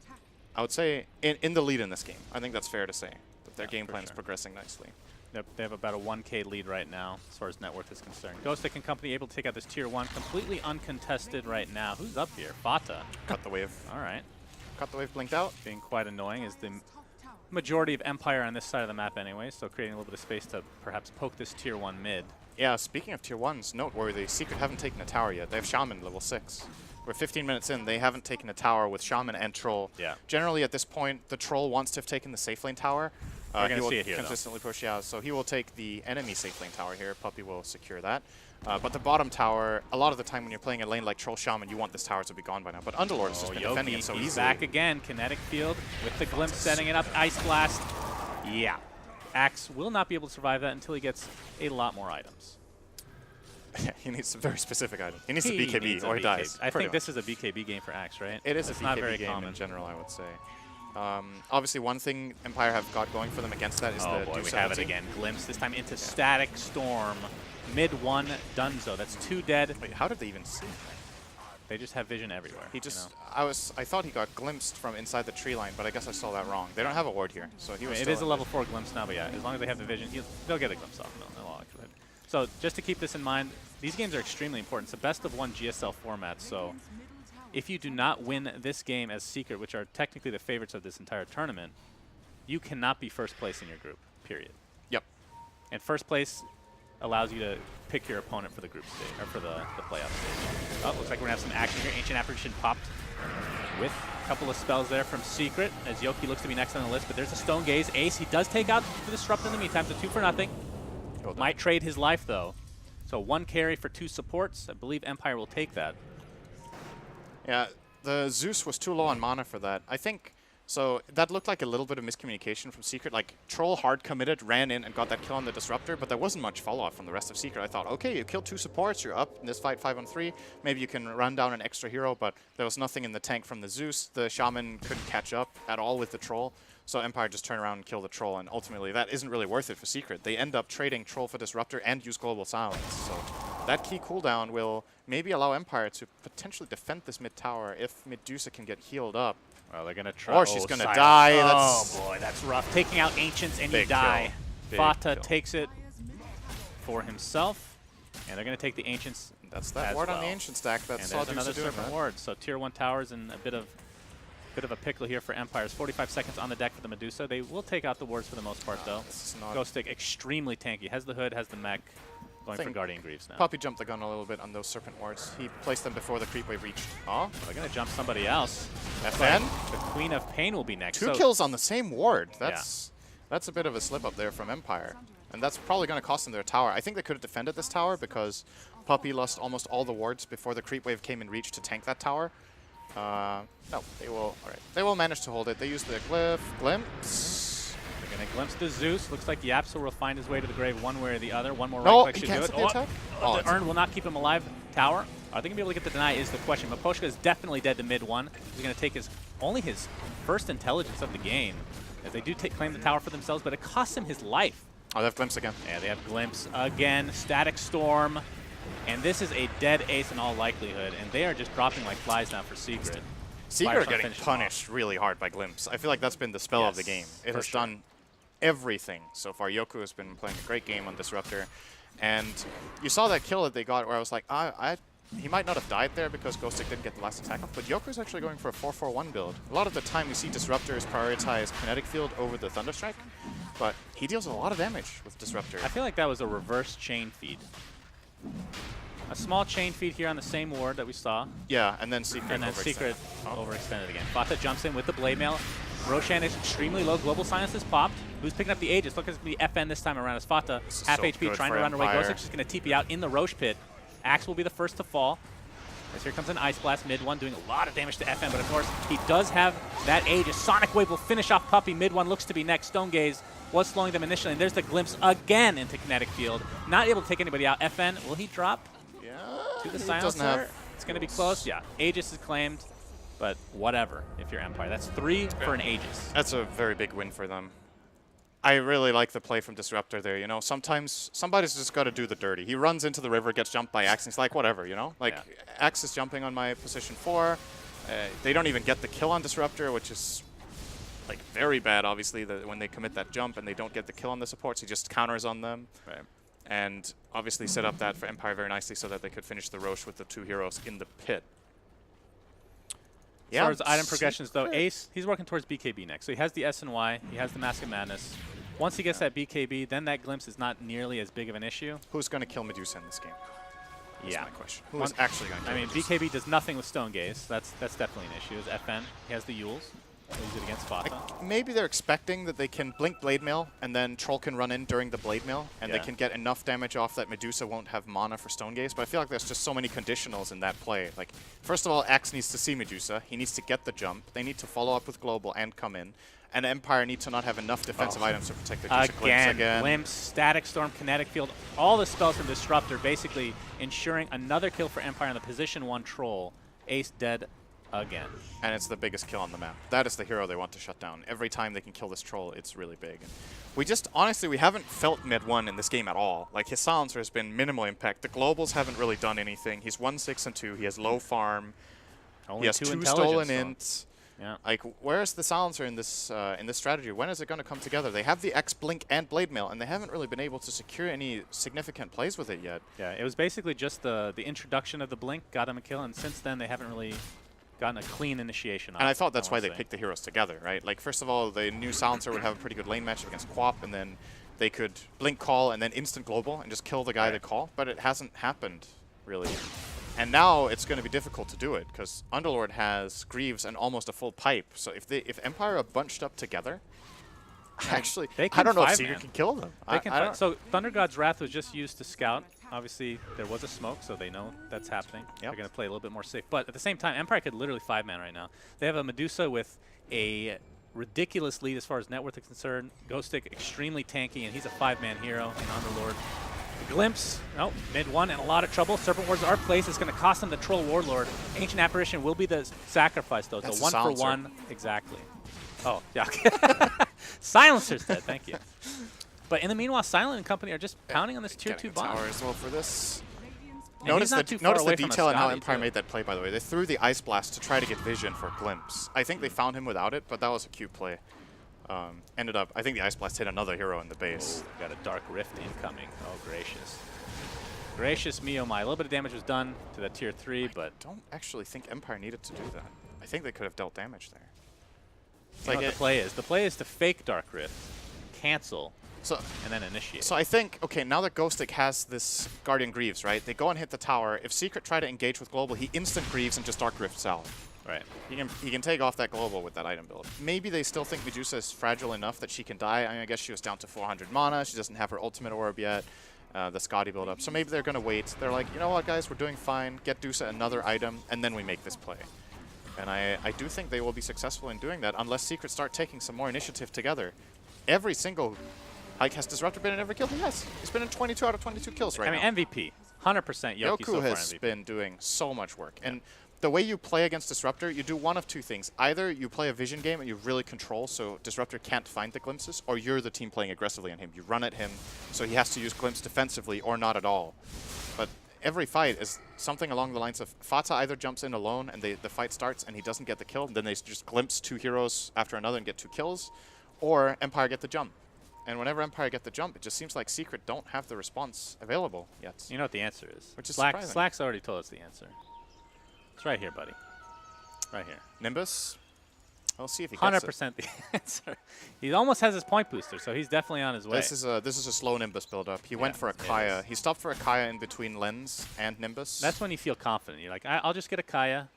F: I would say in the lead in this game. I think that's fair to say. That their game plan is progressing nicely.
E: Yep, they have about a 1K lead right now, as far as net worth is concerned. Ghostic and company able to take out this tier 1, completely uncontested right now. Who's up here? Fata.
F: Cut the wave.
E: All right.
F: Cut the wave, blinked out.
E: Being quite annoying is the majority of Empire on this side of the map anyway, so creating a little bit of space to perhaps poke this tier 1 mid.
F: Yeah, speaking of tier 1s, noteworthy, Secret haven't taken a tower yet. They have Shaman level 6. We're 15 minutes in. They haven't taken a tower with Shaman and Troll.
E: Yeah.
F: Generally, at this point, the Troll wants to have taken the safe lane tower.
E: You're
F: He
E: gonna
F: will
E: see it here, though.
F: consistently push, yeah. So he will take the enemy safe lane tower here. Puppey will secure that. But the bottom tower, a lot of the time when you're playing a lane like Troll Shaman, you want this tower to be gone by now. But Underlord has just been defending it so
E: he's
F: easily.
E: back again. Kinetic field with the glimpse setting it up. Ice blast. Yeah. Axe will not be able to survive that until he gets a lot more items.
F: He needs a very specific item. He needs
E: He
F: a BKB
E: needs a
F: or he
E: BKB.
F: dies.
E: I
F: Pretty
E: think this is a BKB game for Axe, right?
F: It is
E: it's
F: a
E: not
F: BKB
E: very
F: game
E: common.
F: in general, I would say. Obviously, one thing Empire have got going for them against that is
E: Oh
F: the
E: boy, we
F: Deuce
E: have it
F: ability.
E: again. Glimpse, this time into Static Storm. Mid-1 Dunzo. That's 2 dead.
F: Wait, how did they even see?
E: They just have vision everywhere.
F: He just, I thought he got glimpsed from inside the tree line, but I guess I saw that wrong. They don't have a ward here, so he was
E: It
F: still
E: is a
F: in
E: level 4 glimpse now, but yeah, as long as they have the vision, they'll get a glimpse off. No likelihood. So just to keep this in mind, these games are extremely important. It's a best-of-1 GSL format, so if you do not win this game as Secret, which are technically the favorites of this entire tournament, you cannot be first place in your group, period.
F: Yep.
E: And first place allows you to pick your opponent for the group stage, or for the playoff stage. Oh, looks like we're going to have some action here. Ancient Apparition popped with a couple of spells there from Secret, as Yoki looks to be next on the list, but there's a Stone Gaze. Ace, he does take out the Disrupt in the meantime, so 2 for nothing. Might trade his life, though. So 1 carry for 2 supports. I believe Empire will take that.
F: Yeah, the Zeus was too low on mana for that. I think, so that looked like a little bit of miscommunication from Secret. Like, Troll hard committed, ran in and got that kill on the Disruptor, but there wasn't much follow-up from the rest of Secret. I thought, okay, you killed 2 supports, you're up in this fight 5-on-3. Maybe you can run down an extra hero, but there was nothing in the tank from the Zeus. The Shaman couldn't catch up at all with the Troll. So Empire just turned around and killed the Troll, and ultimately that isn't really worth it for Secret. They end up trading Troll for Disruptor and use Global Silence. So that key cooldown will maybe allow Empire to potentially defend this mid tower if Medusa can get healed up.
E: Well, they're going to try.
F: Or she's going to die.
E: Oh boy, that's rough. Taking out Ancients and you
F: Big
E: die.
F: kill. Big
E: Fata
F: kill.
E: takes it for himself, and they're going to take the Ancients.
F: That's that
E: as
F: ward on
E: well.
F: the Ancient stack that
E: And
F: saw
E: there's
F: Deuce
E: another
F: doing
E: Serpent
F: that.
E: Ward. So tier 1 towers and a bit of a pickle here for Empires. 45 seconds on the deck for the Medusa. They will take out the wards for the most part, though.
F: This is not
E: Ghost Stick, extremely tanky. Has the hood, has the mech. Going for
F: Think
E: Guardian Greaves now.
F: Puppey jumped the gun a little bit on those Serpent wards. He placed them before the creep wave reached. Oh,
E: They're going to jump somebody else.
F: FN?
E: The Queen of Pain will be next.
F: 2
E: So
F: kills on the same ward. That's a bit of a slip up there from Empire. And that's probably going to cost them their tower. I think they could have defended this tower because Puppey lost almost all the wards before the creep wave came in reach to tank that tower. No, they will. All right, they will manage to hold it. They use the glimpse.
E: they're going to glimpse the Zeus. Looks like Yapsel will find his way to the grave one way or the other. One more
F: No,
E: right click
F: he
E: should do
F: canceled
E: it.
F: the attack.
E: Oh,
F: it's
E: the Urn will not keep him alive. Tower. Are they going to be able to get the deny is the question. Maposhka is definitely dead to mid 1. He's going to take only his first intelligence of the game, as they do claim the tower for themselves, but it costs him his life.
F: Oh, they have glimpse again.
E: Yeah, they have Glimpse again. Static Storm. And this is a dead ace in all likelihood, and they are just dropping like flies now for Secret.
F: Secret
E: Fire
F: are getting
E: finish him off.
F: punished really hard by glimpse. I feel like that's been the spell of the
E: Yes,
F: game. It
E: for
F: has
E: sure.
F: done everything so far. Yoku has been playing a great game on Disruptor. And you saw that kill that they got where I was like, he might not have died there because Ghost Stick didn't get the last attack off, but Yoku's actually going for a 4-4-1 build. A lot of the time we see Disruptors prioritize Kinetic Field over the Thunderstrike, but he deals a lot of damage with Disruptor.
E: I feel like that was a reverse chain feed. A small chain feed here on the same ward that we saw,
F: Yeah, and then Secret
E: and then
F: overextended.
E: Secret
F: Oh.
E: overextended again. Fata jumps in with the Blade Mail. Roshan is extremely low. Global Silence is popped. Who's picking up the Aegis? Look, it's going to be FN this time around as Fata.
F: This is
E: Half
F: so
E: HP,
F: good
E: trying
F: for
E: to run away.
F: Empire.
E: Ghost is just going to TP out in the Roche pit. Axe will be the first to fall. As here comes an Ice Blast mid 1, doing a lot of damage to FN, but of course, he does have that Aegis. Sonic Wave will finish off Puppey. Mid 1 looks to be next. Stone Gaze was slowing them initially, and there's the Glimpse again into Kinetic Field. Not able to take anybody out. FN, will he drop
F: Yeah,
E: to the
F: he doesn't
E: Silencer?
F: have
E: It's going to be close. Yeah, Aegis is claimed, but whatever if you're Empire. That's 3 for an Aegis.
F: That's a very big win for them. I really like the play from Disruptor there, you know. Sometimes somebody's just got to do the dirty. He runs into the river, gets jumped by Axe, and he's like, whatever, you know? Like, Axe is jumping on my position 4. They don't even get the kill on Disruptor, which is, like, very bad, obviously, when they commit that jump and they don't get the kill on the supports. He just counters on them.
E: Right.
F: And obviously set up that for Empire very nicely so that they could finish the Roche with the 2 heroes in the pit.
E: As far as item progressions, though, Ace, he's working towards BKB next. So he has the SNY, he has the Mask of Madness. Once he gets that BKB, then that Glimpse is not nearly as big of an issue.
F: Who's going to kill Medusa in this game? Is
E: Yeah.
F: my question. Who is actually going to
E: I
F: kill
E: mean,
F: Medusa?
E: BKB does nothing with Stone Gaze. That's definitely an issue. Is FN. He has the Yules. He'll use it against Fata.
F: Maybe they're expecting that they can blink Blade Mail, and then Troll can run in during the Blade Mail, and they
E: Yeah.
F: can get enough damage off that Medusa won't have mana for Stone Gaze. But I feel like there's just so many conditionals in that play. Like, first of all, Axe needs to see Medusa. He needs to get the jump. They need to follow up with Global and come in. And Empire need to not have enough defensive items to protect their Glimpse again.
E: Glimpse, Static Storm, Kinetic Field, all the spells from Disruptor basically ensuring another kill for Empire on the position 1 Troll. Ace dead again.
F: And it's the biggest kill on the map. That is the hero they want to shut down. Every time they can kill this Troll, it's really big. And we just, honestly, we haven't felt Med 1 in this game at all. Like, his Silencer has been minimal impact. The Globals haven't really done anything. He's 1-6 and 2. He has low farm.
E: Only
F: He has
E: 2
F: 2
E: intelligence
F: stolen
E: stones.
F: ints.
E: Yeah.
F: Like, where's the Silencer in this strategy? When is it going to come together? They have the X Blink and Blade Mail, and they haven't really been able to secure any significant plays with it yet.
E: Yeah, it was basically just the introduction of the Blink got him a kill, and since then they haven't really gotten a clean initiation.
F: And I thought that's why they picked the heroes together, right? Like, first of all, the new Silencer would have a pretty good lane matchup against Quap, and then they could Blink Call and then instant Global and just kill the guy they call, but it hasn't happened, really. And now it's going to be difficult to do it, because Underlord has Greaves and almost a full pipe. So if Empire are bunched up together, actually,
E: They
F: I
E: can
F: don't know if
E: 5-man.
F: Secret can kill them.
E: They can
F: I don't-
E: so Thunder God's Wrath was just used to scout. Obviously, there was a smoke, so they know that's happening. They're going to play a little bit more safe. But at the same time, Empire could literally 5-man right now. They have a Medusa with a ridiculous lead as far as net worth is concerned. Ghost Stick extremely tanky, and he's a 5-man hero in Underlord. Glimpse, no, mid 1 and a lot of trouble. Serpent Wards are placed. It's going to cost them the Troll Warlord. Ancient Apparition will be the sacrifice, though.
F: That's
E: So
F: a
E: 1 for
F: silencer.
E: 1. Exactly. Oh, yeah. Silencer's dead. Thank you. But in the meanwhile, Silent and company are just pounding on this tier 2
F: Getting a
E: bot.
F: tower as well for this.
E: And
F: Notice
E: he's not too far
F: the
E: away from a
F: detail in how
E: Scotty,
F: Empire
E: too.
F: made that play, by the way. They threw the Ice Blast to try to get vision for Glimpse. I think they found him without it, but that was a cute play. Ended up, I think the Ice Blast hit another hero in the base.
E: Got a Dark Rift incoming. Oh, gracious. Gracious me, oh my. A little bit of damage was done to that tier 3, but
F: Don't actually think Empire needed to do that. I think they could have dealt damage there. It's
E: you know what the play is. The play is to fake Dark Rift, cancel,
F: so
E: and then initiate.
F: So I think, okay, now that Ghost Stick has this Guardian Greaves, right? They go and hit the tower. If Secret try to engage with Global, he instant Greaves and just Dark Rifts out.
E: Right.
F: He can take off that Global with that item build. Maybe they still think Medusa is fragile enough that she can die. I mean, I guess she was down to 400 mana. She doesn't have her ultimate orb yet. The Scotty build up. So maybe they're going to wait. They're like, you know what, guys, we're doing fine. Get Dusa another item, and then we make this play. And I do think they will be successful in doing that unless Secret start taking some more initiative together. Every single... Like, has Disruptor been in every kill? Yes. He's been in 22 out of 22 kills right now.
E: I mean, MVP. 100% Yoki so
F: Yoku
E: far
F: has
E: MVP.
F: been doing so much work. And the way you play against Disruptor, you do one of two things. Either you play a vision game and you really control so Disruptor can't find the glimpses, or you're the team playing aggressively on him. You run at him, so he has to use glimpse defensively or not at all. But every fight is something along the lines of Fata either jumps in alone and the fight starts and he doesn't get the kill, and then they just glimpse 2 heroes after another and get 2 kills, or Empire get the jump. And whenever Empire get the jump, it just seems like Secret don't have the response available yet.
E: You know what the answer is.
F: Which is
E: Slack,
F: surprising.
E: Slack's already told us the answer. It's right here, buddy. Right here.
F: Nimbus? We'll see if he gets it.
E: 100% the answer. He almost has his point booster, so he's definitely on his way.
F: This is a slow Nimbus build-up. He went for a
E: it
F: Kaya.
E: is.
F: He stopped for a Kaya in between Lens and Nimbus.
E: That's when you feel confident. You're like, I'll just get a Kaya.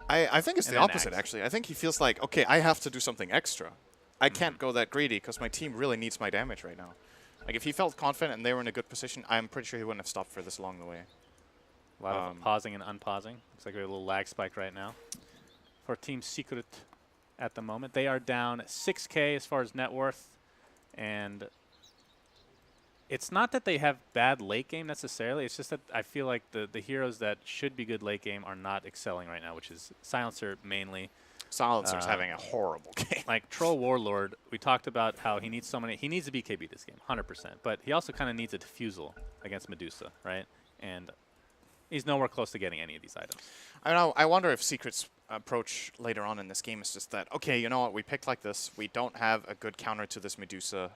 F: I think it's
E: and
F: the
E: then
F: opposite,
E: Axe.
F: actually. I think he feels like, okay, I have to do something extra. I can't go that greedy because my team really needs my damage right now. Like, if he felt confident and they were in a good position, I'm pretty sure he wouldn't have stopped for this along the way.
E: A lot of pausing and unpausing. Looks like we have a little lag spike right now for Team Secret at the moment. They are down 6K as far as net worth, and it's not that they have bad late game necessarily. It's just that I feel like the heroes that should be good late game are not excelling right now, which is Silencer mainly.
F: Silencer's having a horrible game.
E: Like Troll Warlord, we talked about how he needs so many. He needs a BKB this game, 100%. But he also kind of needs a Diffusal against Medusa, right? And he's nowhere close to getting any of these items.
F: I know. I wonder if Secret's approach later on in this game is just that, okay, you know what, we picked like this. We don't have a good counter to this Medusa.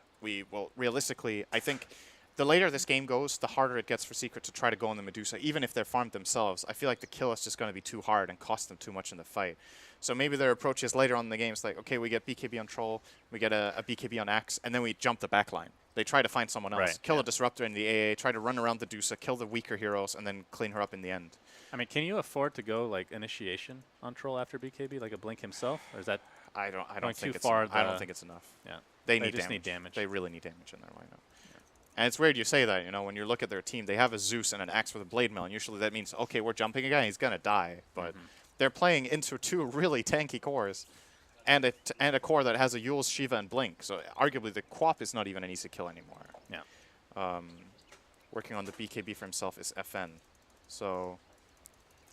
F: Realistically, I think the later this game goes, the harder it gets for Secret to try to go on the Medusa, even if they're farmed themselves. I feel like the kill is just going to be too hard and cost them too much in the fight. So maybe their approach is later on in the game, it's like, okay, we get BKB on Troll, we get a BKB on Axe, and then we jump the backline. They try to find someone else,
E: Right,
F: kill
E: yeah.
F: a disruptor in the AA, try to run around the Dusa, kill the weaker heroes, and then clean her up in the end.
E: I mean, can you afford to go like initiation on Troll after BKB, like a Blink himself, or is that?
F: I don't
E: Going
F: think
E: too
F: it's
E: far,
F: I don't
E: the-
F: think it's enough.
E: Yeah.
F: They
E: They
F: need
E: just
F: damage.
E: need damage.
F: They really need damage in their lineup. And it's weird you say that, you know, when you look at their team, they have a Zeus and an Axe with a Blade Mail, and usually that means, okay, we're jumping a guy, he's going to die. But they're playing into 2 really tanky cores and a core that has a Yule's, Shiva, and Blink. So arguably the Quap is not even an easy kill anymore.
E: Yeah.
F: Working on the BKB for himself is FN. So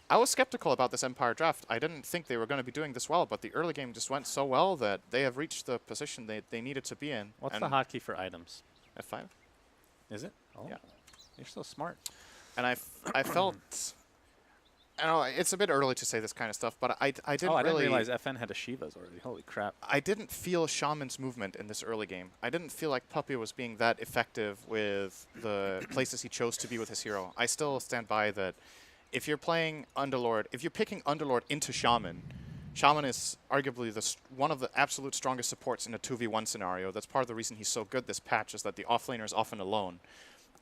F: I was skeptical about this Empire draft. I didn't think they were going to be doing this well, but the early game just went so well that they have reached the position they needed to be in.
E: What's
F: and
E: the hotkey for items?
F: F5?
E: Is it? Oh,
F: Yeah.
E: You're so smart.
F: And I felt, I don't know, it's a bit early to say this kind of stuff, but I didn't
E: I
F: really
E: didn't realize FN had a Shivas already. Holy crap.
F: I didn't feel Shaman's movement in this early game. I didn't feel like Puppy was being that effective with the places he chose to be with his hero. I still stand by that if you're playing Underlord, if you're picking Underlord into Shaman, Shaman is arguably one of the absolute strongest supports in a 2v1 scenario. That's part of the reason he's so good this patch, is that the offlaner is often alone.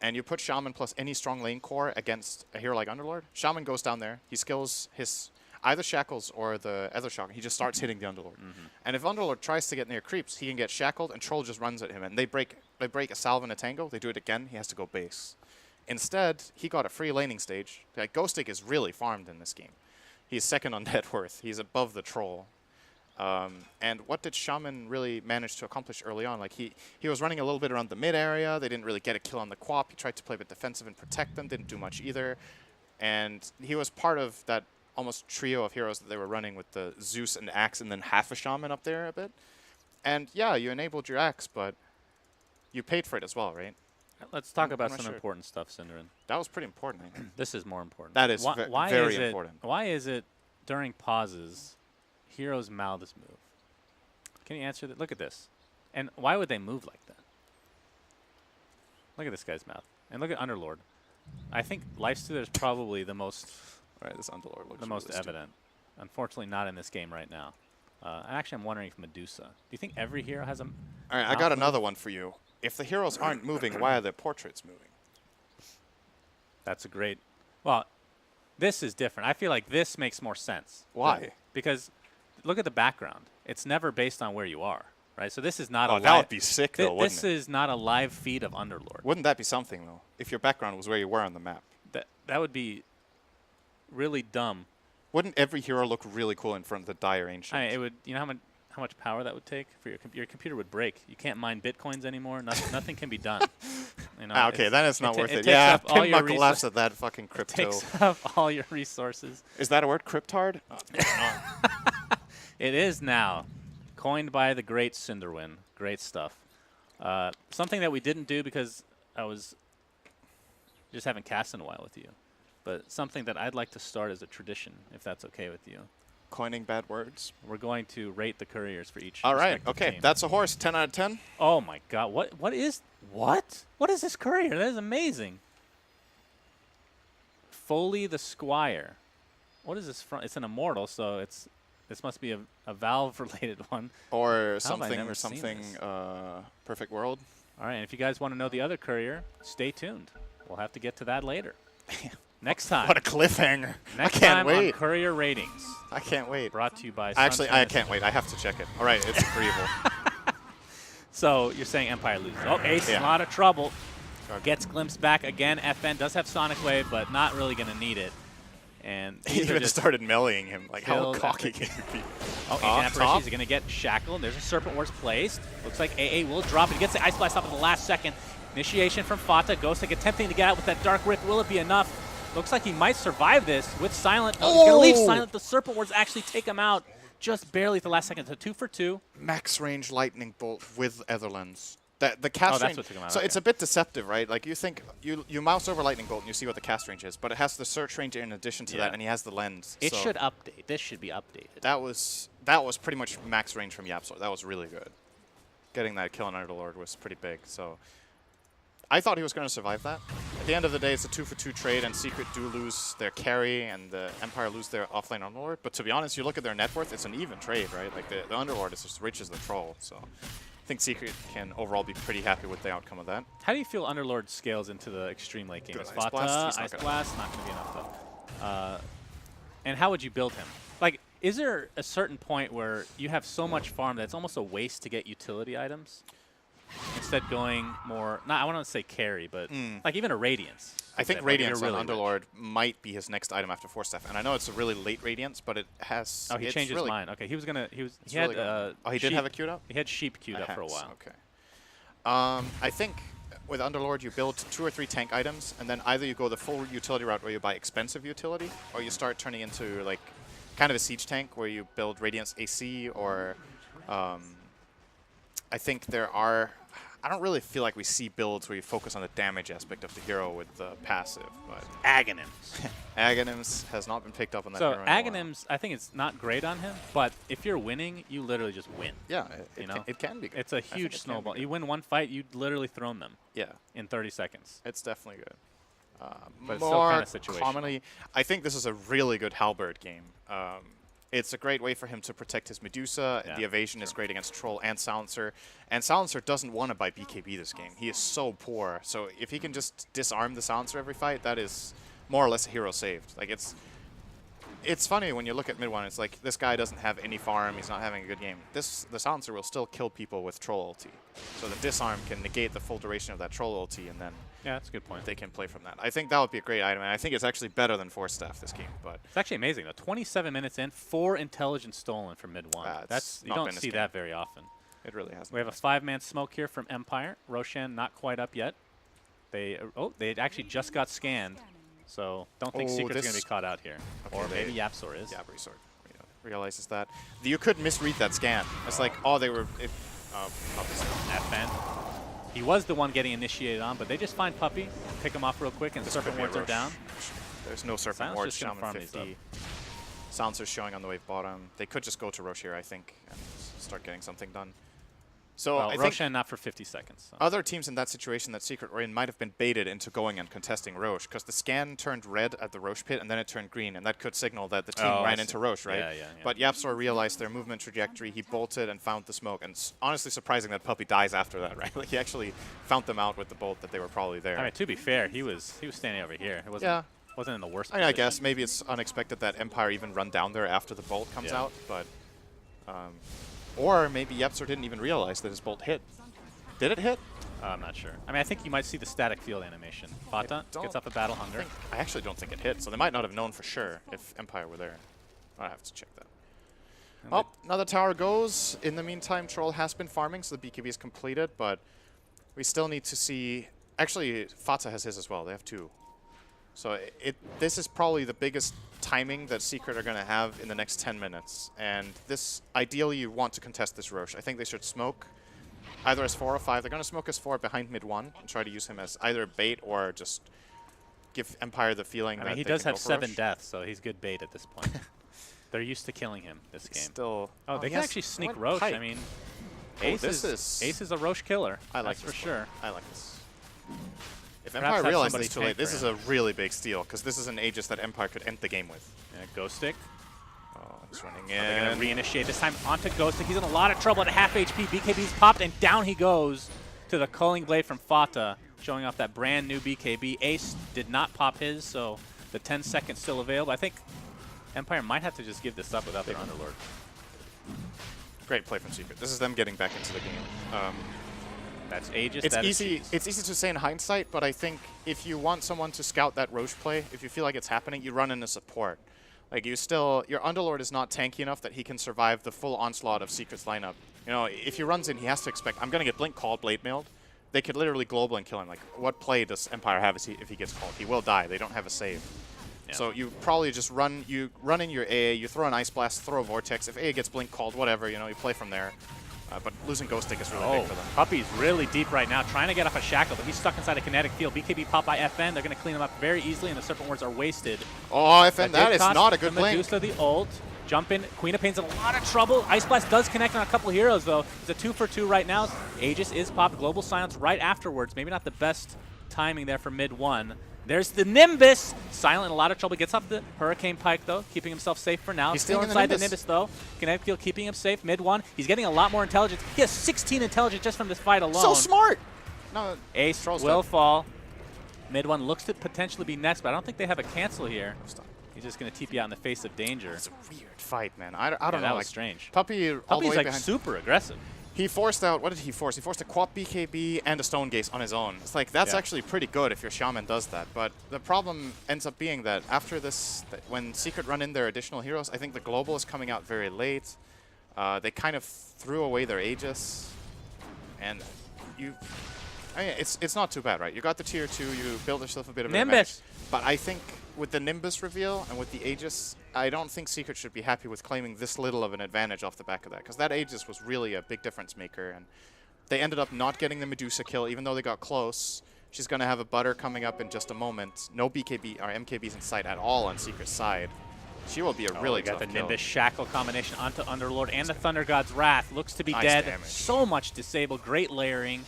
F: And you put Shaman plus any strong lane core against a hero like Underlord, Shaman goes down there, he skills his either Shackles or the Ether Shock, he just starts hitting the Underlord. And if Underlord tries to get near creeps, he can get Shackled and Troll just runs at him, and they break a salve and a tango, they do it again, he has to go base. Instead, he got a free laning stage. Like, Ghostic is really farmed in this game. He's second on net worth. He's above the Troll. And what did Shaman really manage to accomplish early on? Like, he was running a little bit around the mid area. They didn't really get a kill on the Quap. He tried to play a bit defensive and protect them. Didn't do much either. And he was part of that almost trio of heroes that they were running with the Zeus and Axe and then half a Shaman up there a bit. And yeah, you enabled your Axe, but you paid for it as well, right?
E: Let's talk
F: I'm
E: about
F: not
E: some
F: sure.
E: important stuff, Synderin.
F: That was pretty important, I think.
E: This is more important.
F: That is very
E: is
F: important.
E: Why is it during pauses, heroes' mouths move? Can you answer that? Look at this. And why would they move like that? Look at this guy's mouth. And look at Underlord. I think Lifestealer is probably the most
F: Right, this Underlord looks
E: the most
F: really stupid.
E: evident. Unfortunately, not in this game right now. Actually, I'm wondering if Medusa. Do you think every hero has a?
F: All right, I
E: mouth
F: got
E: move?
F: another one for you. If the heroes aren't moving, why are their portraits moving?
E: That's a great. Well, this is different. I feel like this makes more sense.
F: Why?
E: Because look at the background. It's never based on where you are, right? So this is not
F: Oh,
E: a
F: that
E: live.
F: would be sick, though,
E: This
F: wouldn't it?
E: is not a live feed of Underlord.
F: Wouldn't that be something, though? If your background was where you were on the map.
E: That would be really dumb.
F: Wouldn't every hero look really cool in front of the Dire Ancient?
E: I mean, it would. You know how much power that would take for your computer would break. You can't mine bitcoins anymore. Nothing can be done. You know,
F: okay, then it's not worth it.
E: takes
F: Yeah,
E: up all your
F: Pinbuckle laughs at that fucking crypto.
E: takes up all your resources.
F: Is that a word? Cryptard?
E: It is now, coined by the great Cinderwin. Great stuff. Something that we didn't do because I was just haven't cast in a while with you, but something that I'd like to start as a tradition, if that's okay with you.
F: Coining bad words.
E: We're going to rate the couriers for each.
F: All right,
E: respective
F: okay.
E: team.
F: That's a horse. 10 out of 10.
E: Oh my God! What is this courier? That is amazing. Foley the Squire. What is this from? It's an immortal, so this must be a Valve-related one.
F: Or
E: How have I
F: something,
E: never seen this?
F: Perfect World.
E: All right, and if you guys want to know the other courier, stay tuned. We'll have to get to that later. Next time.
F: What a cliffhanger.
E: Next
F: I can't
E: time
F: wait.
E: on Courier Ratings,
F: I can't wait.
E: brought to you by.
F: Actually,
E: Sun
F: I
E: Fantasy.
F: can't wait. I have to check it. All right, it's agreeable.
E: So you're saying Empire loses. Oh, Ace
F: Yeah.
E: in a lot of trouble.
F: Okay.
E: Gets glimpsed back again. FN does have Sonic Wave, but not really going to need it. And
F: He
E: these are
F: even
E: just
F: started meleeing him. Like, how
E: killed
F: cocky
E: after-
F: can you be?
E: Oh,
F: Off
E: Agent Apparition
F: top.
E: is going to get shackled. There's a Serpent Wars placed. Looks like AA will drop it. He gets the Ice Blast up in the last second. Initiation from Fata. Ghostic attempting to get out with that Dark Rift. Will it be enough? Looks like he might survive this with Silent. Oh, he's going to leave Silent. The Serpent Wars actually take him out just barely at the last second. So 2 for 2.
F: Max range lightning bolt with Etherlands. The cast
E: that's
F: range.
E: what took him out,
F: So
E: okay.
F: it's a bit deceptive, right? Like you think you mouse over lightning bolt and you see what the cast range is, but it has the search range in addition to
E: Yeah.
F: that, and he has the lens.
E: It
F: so
E: should update. This should be updated.
F: That was pretty much max range from Yapsor. That was really good. Getting that kill on Underlord was pretty big. So I thought he was going to survive that. At the end of the day, it's a 2 for 2 trade, and Secret do lose their carry, and the Empire lose their offlane Underlord. But to be honest, you look at their net worth, it's an even trade, right? Like the Underlord is as rich as the Troll. So think Secret can overall be pretty happy with the outcome of that.
E: How do you feel Underlord scales into the extreme late game?
F: Good
E: Is
F: Ice Blast, he's
E: Fata,
F: not
E: Ice
F: gonna-
E: Blast, not going to be enough though. And how would you build him? Like, is there a certain point where you have so much farm that it's almost a waste to get utility items? Instead going more, I want to say carry, but like even a Radiance.
F: I think
E: Like,
F: Radiance
E: you're
F: on
E: really
F: Underlord might be his next item after Force Staff, and I know it's a really late Radiance, but it has.
E: Oh, he
F: it's
E: changed his
F: really,
E: mind. Okay, he was gonna. He
F: it's
E: had.
F: really good. Oh, he did
E: sheep.
F: have it queued up.
E: He had sheep queued up for a
F: Has,
E: while.
F: Okay. I think with Underlord you build 2 or 3 tank items, and then either you go the full utility route where you buy expensive utility, or you start turning into like kind of a siege tank where you build Radiance AC, or I think there are. I don't really feel like we see builds where you focus on the damage aspect of the hero with the passive, but
E: Aghanims.
F: Aghanims has not been picked up on that
E: So
F: hero in a while.
E: Aghanims, I think it's not great on him, but if you're winning, you literally just win.
F: Yeah,
E: You know?
F: it can be good.
E: It's a
F: I think
E: huge
F: it can be
E: snowball.
F: good.
E: You win one fight, you literally thrown them
F: Yeah,
E: in 30 seconds.
F: it's definitely good.
E: But it's still
F: More
E: kinda situational.
F: commonly, I think this is a really good Halberd game. It's a great way for him to protect his Medusa.
E: Yeah,
F: The evasion is great against Troll and Silencer. And Silencer doesn't want to buy BKB this game. He is so poor. So if he can just disarm the Silencer every fight, that is more or less a hero saved. Like it's funny when you look at mid one. It's like this guy doesn't have any farm. He's not having a good game. The Silencer will still kill people with Troll ulti. So the disarm can negate the full duration of that Troll ulti, and then
E: Yeah, that's a good point.
F: they can play from that. I think that would be a great item, and I think it's actually better than Force Staff this game. But
E: It's actually amazing though. 27 minutes in, 4 intelligence stolen from mid one.
F: It's
E: That's you
F: not
E: don't
F: been this
E: see
F: game.
E: that very often.
F: it really hasn't.
E: We have a 5-man smoke here from Empire. Roshan not quite up yet. They actually just got scanned, so don't think
F: Oh,
E: Secret's going to
F: this-
E: be caught out here.
F: Okay,
E: Or maybe
F: they-
E: Yapsor is.
F: Yeah, Resort realizes that. You could misread that scan. It's like, oh, they were. Obviously.
E: Fan. He was the one getting initiated on, but they just find Puppy, pick him off real quick, and
F: This
E: Serpent
F: could be a
E: Wards are
F: Roche.
E: down.
F: There's no Serpent
E: Silence
F: Ward,
E: just gonna
F: Shaman
E: farm these
F: 50. Silencer's showing on the wave bottom. They could just go to Roche here, I think, and start getting something done. So
E: Well,
F: I think
E: Roshan not for 50 seconds. So.
F: other teams in that situation that Secret were in might have been baited into going and contesting Roche, because the scan turned red at the Roche pit, and then it turned green, and that could signal that the team
E: Oh, I
F: ran
E: see.
F: into Roche, right?
E: Yeah, yeah, yeah.
F: But Yapsor realized their movement trajectory. He bolted and found the smoke, and honestly surprising that Puppy dies after that, right? Like he actually found them out with the bolt that they were probably there.
E: I mean, to be fair, he was standing over here. It wasn't,
F: Yeah.
E: wasn't in the worst
F: I mean, I
E: position.
F: guess maybe it's unexpected that Empire even run down there after the bolt comes
E: Yeah.
F: out, but or maybe Yapsor didn't even realize that his bolt hit. Did it hit?
E: I'm not sure. I mean, I think you might see the static field animation. Fata gets off a Battle Hunger.
F: I actually don't think it hit, so they might not have known for sure if Empire were there. I have to check that.
E: And
F: Oh, another tower goes. In the meantime, Troll has been farming, so the BKB is completed, but we still need to see... Actually, Fata has his as well. They have 2. So this is probably the biggest timing that Secret are going to have in the next 10 minutes. And this, ideally, you want to contest this Roche. I think they should smoke either as 4 or 5. They're going to smoke as 4 behind mid 1 and try to use him as either bait or just give Empire the feeling
E: I
F: that
E: mean, he
F: they
E: does
F: can
E: have
F: go for
E: 7
F: Roche.
E: deaths, so he's good bait at this point. They're used to killing him this game.
F: Still,
E: Oh, they
F: he
E: can
F: has
E: actually sneak
F: one
E: Roche. I
F: pike.
E: mean,
F: Oh,
E: Ace
F: this is-
E: Ace is a Roche killer.
F: I like
E: that's
F: this
E: for
F: one.
E: sure.
F: I like this. If
E: Perhaps
F: Empire
E: have
F: realizes
E: somebody
F: this too
E: tank
F: late, this
E: for
F: is
E: him.
F: a really big steal, because this is an Aegis that Empire could end the game with.
E: Ghost Stick.
F: Oh, it's running
E: They're going
F: in.
E: to reinitiate this time onto Ghost Stick. He's in a lot of trouble at half HP. BKB's popped, and down he goes to the Culling Blade from Fata, showing off that brand new BKB. Ace did not pop his, so the 10 seconds still available. I think Empire might have to just give this up without their Underlord.
F: Great play from Secret. This is them getting back into the game.
E: That's Aegis.
F: It's
E: that is
F: easy.
E: Cheese.
F: It's easy to say in hindsight, but I think if you want someone to scout that Roche play, if you feel like it's happening, you run in a support. Like your Underlord is not tanky enough that he can survive the full onslaught of Secret's lineup. You know, if he runs in, he has to expect, I'm gonna get Blink called, Blade mailed. They could literally global and kill him. Like, what play does Empire have if he gets called? He will die. They don't have a save.
E: Yeah.
F: So you probably just run in your AA, you throw an Ice Blast, throw a Vortex. If AA gets Blink called, whatever, you know, you play from there. But losing Ghost Stick is really big for them.
E: Puppy's really deep right now, trying to get off a shackle, but he's stuck inside a kinetic field. BKB popped by FN. They're going to clean him up very easily, and the Serpent Wards are wasted.
F: Oh, FN, that
E: did
F: is
E: cost
F: not a good
E: the
F: blink.
E: Medusa the ult. Jump in. Queen of Pain's in a lot of trouble. Ice Blast does connect on a couple heroes, though. It's a 2-for-2 right now. Aegis is popped. Global Silence right afterwards. Maybe not the best timing there for mid 1. There's the Nimbus. Silent in a lot of trouble. Gets off the Hurricane Pike, though, keeping himself safe for now.
F: He's
E: still
F: taking
E: inside
F: the
E: the Nimbus, though. Kinetic Field keeping him safe. Mid 1. He's getting a lot more intelligence. He has 16 intelligence just from this fight alone.
F: So smart. No,
E: Ace will fall. Mid 1 looks to potentially be next, but I don't think they have a cancel here. He's just going to TP out in the face of danger.
F: It's a weird fight, man. I don't know.
E: That was
F: like,
E: strange.
F: Puppy all the
E: Puppy's
F: way
E: like
F: behind.
E: super aggressive.
F: He forced out, what did he force? He forced a Quap BKB and a Stone Gaze on his own. It's like, that's actually pretty good if your Shaman does that. But the problem ends up being that after this, when Secret run in their additional heroes, I think the Global is coming out very late. They kind of threw away their Aegis. And I mean, it's not too bad, right? You got the tier 2, you build yourself a bit of an advantage.
E: Nimbus!
F: But I think with the Nimbus reveal and with the Aegis, I don't think Secret should be happy with claiming this little of an advantage off the back of that, because that Aegis was really a big difference maker, and they ended up not getting the Medusa kill, even though they got close. She's going to have a Butter coming up in just a moment. No BKB or MKBs in sight at all on Secret's side. She will be a really tough
E: got the
F: kill.
E: Nimbus Shackle combination onto Underlord and the Thunder God's Wrath. Looks to be
F: Nice
E: dead.
F: damage.
E: So much disabled. Great layering.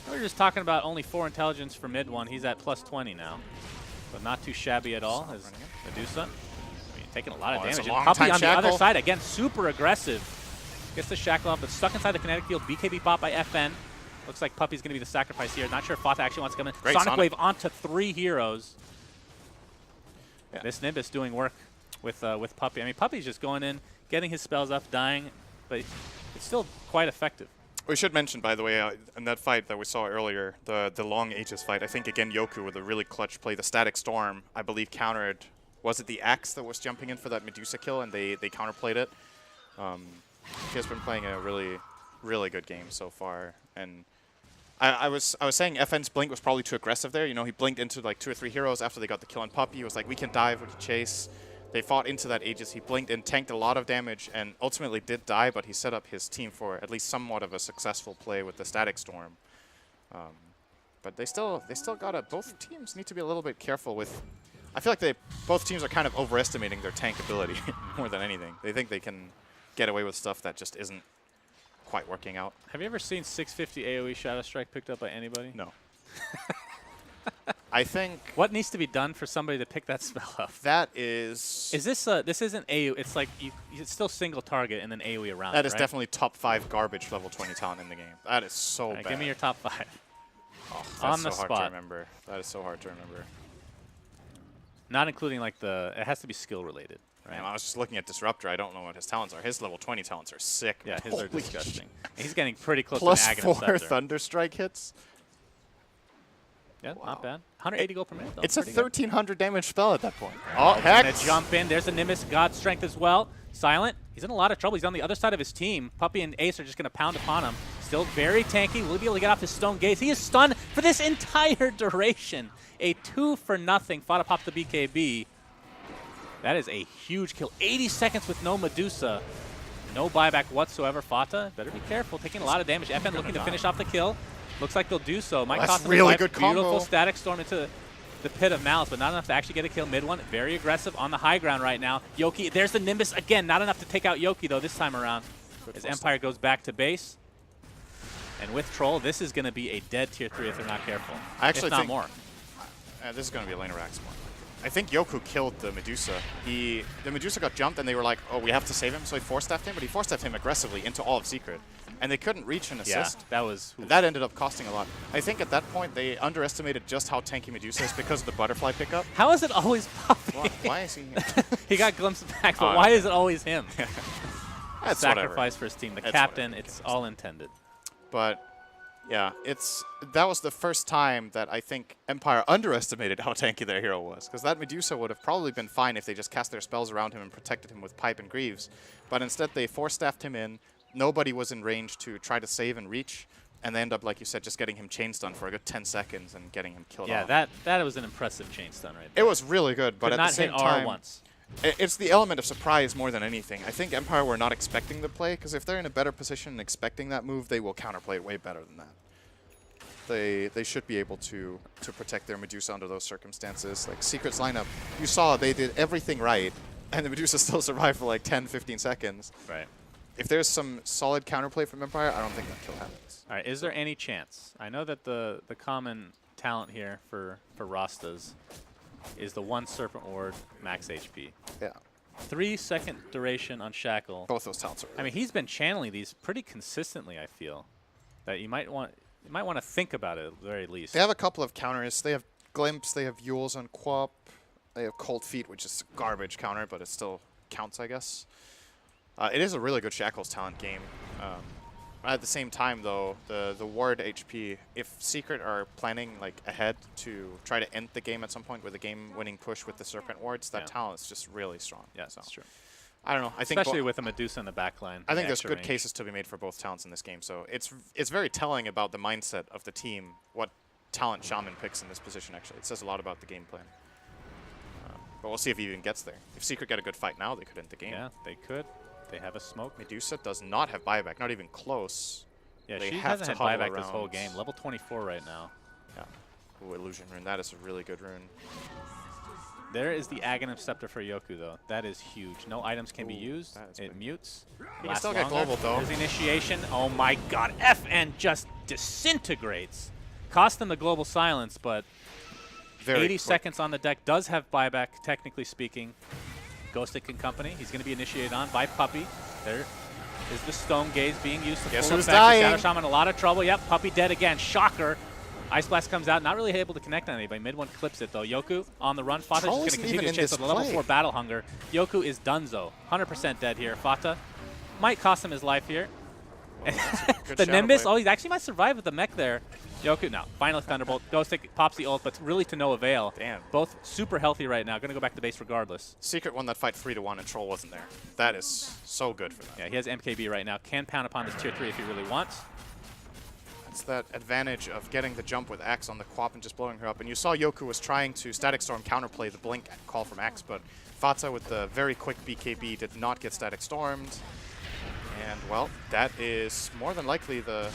E: We were just talking about only 4 intelligence for mid 1. He's at plus 20 now. But not too shabby at all as Medusa. I mean, taking a lot of
F: Oh, that's
E: damage.
F: a
E: And
F: long
E: Puppy
F: time
E: on the other
F: shackle.
E: side, again, super aggressive. Gets the Shackle off, but stuck inside the Kinetic Field. BKB bought by FN. Looks like Puppy's going to be the sacrifice here. Not sure if Fata actually wants to come in.
F: Great
E: Sonic
F: Sonic.
E: Wave onto 3 heroes.
F: Yeah.
E: This Nimbus doing work with Puppy. I mean, Puppy's just going in, getting his spells up, dying, but it's still quite effective.
F: We should mention, by the way, in that fight that we saw earlier, the long Aegis fight, I think, again, Yoku with a really clutch play. The Static Storm, I believe, countered. Was it the Axe that was jumping in for that Medusa kill, and they counterplayed it? He has been playing a really, really good game so far. And I was saying FN's blink was probably too aggressive there. You know, he blinked into like 2 or 3 heroes after they got the kill on Puppy. He was like, we can dive, we can chase. They fought into that Aegis. He blinked and tanked a lot of damage and ultimately did die, but he set up his team for at least somewhat of a successful play with the Static Storm. But they still gotta, both teams need to be a little bit careful with, I feel like both teams are kind of overestimating their tank ability more than anything. They think they can get away with stuff that just isn't quite working out.
E: Have you ever seen 650 AoE Shadow Strike picked up by anybody?
F: No. I think
E: What needs to be done for somebody to pick that spell up?
F: that is
E: Is this isn't AoE, it's like, it's still single target and then AoE around
F: that
E: it,
F: is
E: right?
F: definitely top 5 garbage level 20 talent in the game. That is so
E: All right,
F: bad.
E: give me your top 5.
F: Oh, that's
E: on
F: so
E: the
F: hard
E: spot.
F: to remember. That is so hard to remember.
E: Not including like it has to be skill related, right?
F: Man, I was just looking at Disruptor. I don't know what his talents are. His level 20 talents are sick.
E: Yeah,
F: man.
E: his are
F: Holy
E: disgusting. And he's getting pretty close
F: Plus
E: to an
F: 4
E: Aghanim Scepter.
F: Thunderstrike hits.
E: Yeah,
F: Wow.
E: not bad. 180 gold per minute, though.
F: It's a
E: Pretty good.
F: 1300 damage spell at that point. Oh,
E: Gonna
F: heck!
E: jump in. There's a Nimbus God Strength as well. Silent. He's in a lot of trouble. He's on the other side of his team. Puppy and Ace are just going to pound upon him. Still very tanky. Will he be able to get off his Stone Gaze? He is stunned for this entire duration. A 2-for-0. Fata pops the BKB. That is a huge kill. 80 seconds with no Medusa. No buyback whatsoever. Fata, better be careful. Taking a lot of damage. FN looking to finish off the kill. Looks like they'll do so. Might
F: That's
E: cost them
F: really
E: life.
F: good
E: Beautiful
F: combo.
E: Static Storm into the Pit of Malice, but not enough to actually get a kill. Mid one, very aggressive on the high ground right now. Yoki, there's the Nimbus again. Not enough to take out Yoki, though, this time around. As Empire goes back to base. And with Troll, this is going to be a dead tier 3 if they're not careful.
F: I actually
E: if not
F: think
E: more.
F: This is going to be a lane of Rax one. I think Yoku killed the Medusa. The Medusa got jumped, and they were like, oh, we have to save him, so he force-staffed him, but he force-staffed him aggressively into all of Secret. And they couldn't reach an assist.
E: Yeah, that was...
F: That ended up costing a lot. I think at that point, they underestimated just how tanky Medusa is because of the butterfly pickup.
E: How is it always Puppy?
F: Why is he...
E: He got glimpsed back, but
F: Oh,
E: why
F: okay.
E: is it always him?
F: That's
E: Sacrifice
F: whatever.
E: for his team. The
F: That's
E: captain,
F: whatever.
E: it's all intended.
F: But yeah, that was the first time that I think Empire underestimated how tanky their hero was. Because that Medusa would have probably been fine if they just cast their spells around him and protected him with Pipe and Greaves. But instead they force-staffed him in. Nobody was in range to try to save and reach. And they end up, like you said, just getting him chain stun for a good 10 seconds and getting him killed off.
E: Yeah, that was an impressive chain stun right there.
F: It was really good, but
E: Could
F: at
E: not
F: the same
E: hit R
F: time,
E: once.
F: it's the element of surprise more than anything. I think Empire were not expecting the play, because if they're in a better position and expecting that move, they will counterplay it way better than that. They should be able to protect their Medusa under those circumstances. Like Secret's lineup, you saw they did everything right, and the Medusa still survived for like 10, 15 seconds.
E: Right.
F: If there's some solid counterplay from Empire, I don't think that kill happens.
E: All right, is there any chance? I know that the common talent here for Rastas is the 1 Serpent Ward max HP.
F: Yeah.
E: 3-second duration on Shackle.
F: Both those talents are
E: I mean, he's been channeling these pretty consistently, I feel. That you might want to think about it at the very least.
F: They have a couple of counters. They have Glimpse, they have Yules on Quap, they have Cold Feet, which is a garbage counter, but it still counts, I guess. It is a really good Shackles talent game. At the same time, though, the ward HP, if Secret are planning like ahead to try to end the game at some point with a game-winning push with the Serpent wards, that talent is just really strong.
E: Yeah,
F: so.
E: that's true.
F: I don't know. I think
E: especially with a Medusa in the back line.
F: I think there's good cases to be made for both talents in this game. So it's very telling about the mindset of the team, what talent Shaman picks in this position, actually. It says a lot about the game plan. But we'll see if he even gets there. If Secret get a good fight now, they could end the game.
E: Yeah, they could. They have a smoke.
F: Medusa does not have buyback, not even close.
E: Yeah,
F: they
E: she
F: have
E: hasn't
F: to
E: had
F: huddle
E: buyback this whole
F: around.
E: game. Level 24 right now.
F: Yeah. Ooh, Illusion Rune. That is a really good rune.
E: There is the Aghanim Scepter for Yoku, though. That is huge. No items can be used.
F: that is
E: It
F: big.
E: mutes.
F: He can
E: Lasts
F: still get
E: longer.
F: global, though.
E: There's the initiation. Oh my god. FN just disintegrates. Cost them the global silence, but
F: Very
E: 80
F: quick.
E: seconds on the deck. Does have buyback, technically speaking. Ghostic and company. He's going to be initiated on by Puppy. There is the Stone Gaze being used to
F: Guess
E: full
F: who's
E: effect.
F: dying?
E: Shadow Shaman in a lot of trouble. Yep, Puppy dead again. Shocker. Ice Blast comes out, not really able to connect on anybody. Mid one clips it though. Yoku on the run. Fata just
F: Troll
E: going to
F: isn't
E: continue
F: even
E: to
F: in
E: chase
F: this
E: with a level
F: play.
E: 4 battle hunger. Yoku is donezo. 100% dead here. Fata might cost him his life here.
F: Good
E: The
F: shadow
E: Nimbus,
F: blade.
E: oh, he actually might survive with the mech there. Yoku, no. Finally Thunderbolt. Ghostic pops the ult, but really to no avail.
F: Damn.
E: Both super healthy right now. Going to go back to base regardless.
F: Secret won that fight 3-1, and Troll wasn't there. That is so good for them.
E: Yeah, he has MKB right now. Can pound upon this tier 3 if he really wants.
F: It's that advantage of getting the jump with Axe on the Quap and just blowing her up. And you saw Yoku was trying to Static Storm counterplay the Blink call from Axe, but Fata with the very quick BKB did not get Static Stormed. And, well, that is more than likely the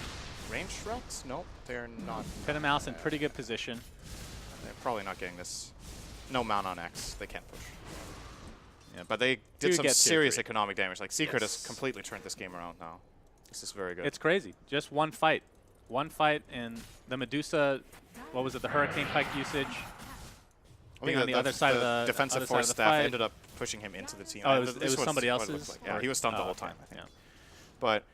F: range Rex? Nope, they're not.
E: Pin and Mouse in pretty good position.
F: They're probably not getting this. No mount on X. They can't push. Yeah, but they did some
E: get tier
F: serious
E: 3.
F: economic damage. Like, Secret has
E: Yes.
F: completely turned this game around now. This is very good.
E: It's crazy. Just one fight. One fight, and the Medusa, what was it, the Hurricane Pike usage?
F: I
E: being
F: think
E: on the other side of the
F: defensive
E: other side
F: force
E: of the
F: staff
E: fight.
F: ended up pushing him into the team.
E: Oh, it
F: This
E: was somebody
F: what it
E: else's?
F: looked like. Yeah,
E: Or-
F: he was stunned the
E: oh,
F: whole
E: okay.
F: time, I think.
E: Yeah.
F: But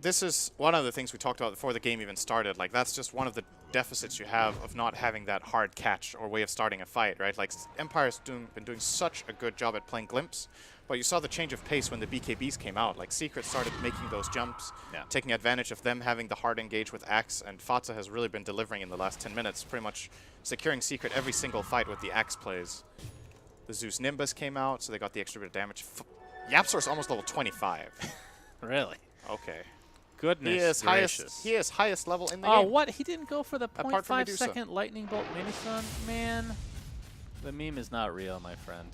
F: this is one of the things we talked about before the game even started. Like, that's just one of the deficits you have of not having that hard catch or way of starting a fight, right? Like, Empire's been doing such a good job at playing Glimpse, but you saw the change of pace when the BKBs came out. Like, Secret started making those jumps, taking advantage of them having the hard engage with Axe, and Fata has really been delivering in the last 10 minutes, pretty much securing Secret every single fight with the Axe plays. The Zeus Nimbus came out, so they got the extra bit of damage. Yapsor's almost level 25.
E: Really?
F: Okay.
E: Goodness gracious.
F: He is highest level in the
E: Oh,
F: game.
E: what? He didn't go for the
F: Apart from
E: 0.5
F: Medusa.
E: second lightning bolt mini stun? Man, the meme is not real, my friend.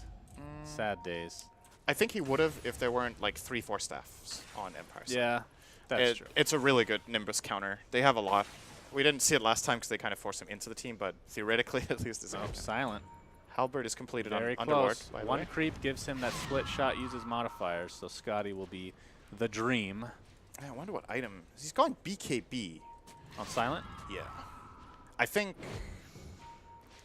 E: Sad days.
F: I think he would have if there weren't like 3-4 staffs on Empire.
E: Yeah, that's true.
F: It's a really good Nimbus counter. They have a lot. We didn't see it last time because they kind of forced him into the team, but theoretically at least it's a
E: Oh,
F: good counter.
E: silent.
F: Halberd is completed
E: Very
F: on Underlord,
E: close.
F: by the
E: One
F: way.
E: creep gives him that split shot, uses modifiers, so Scotty will be the dream.
F: I wonder what item. He's going BKB.
E: On silent?
F: Yeah. I think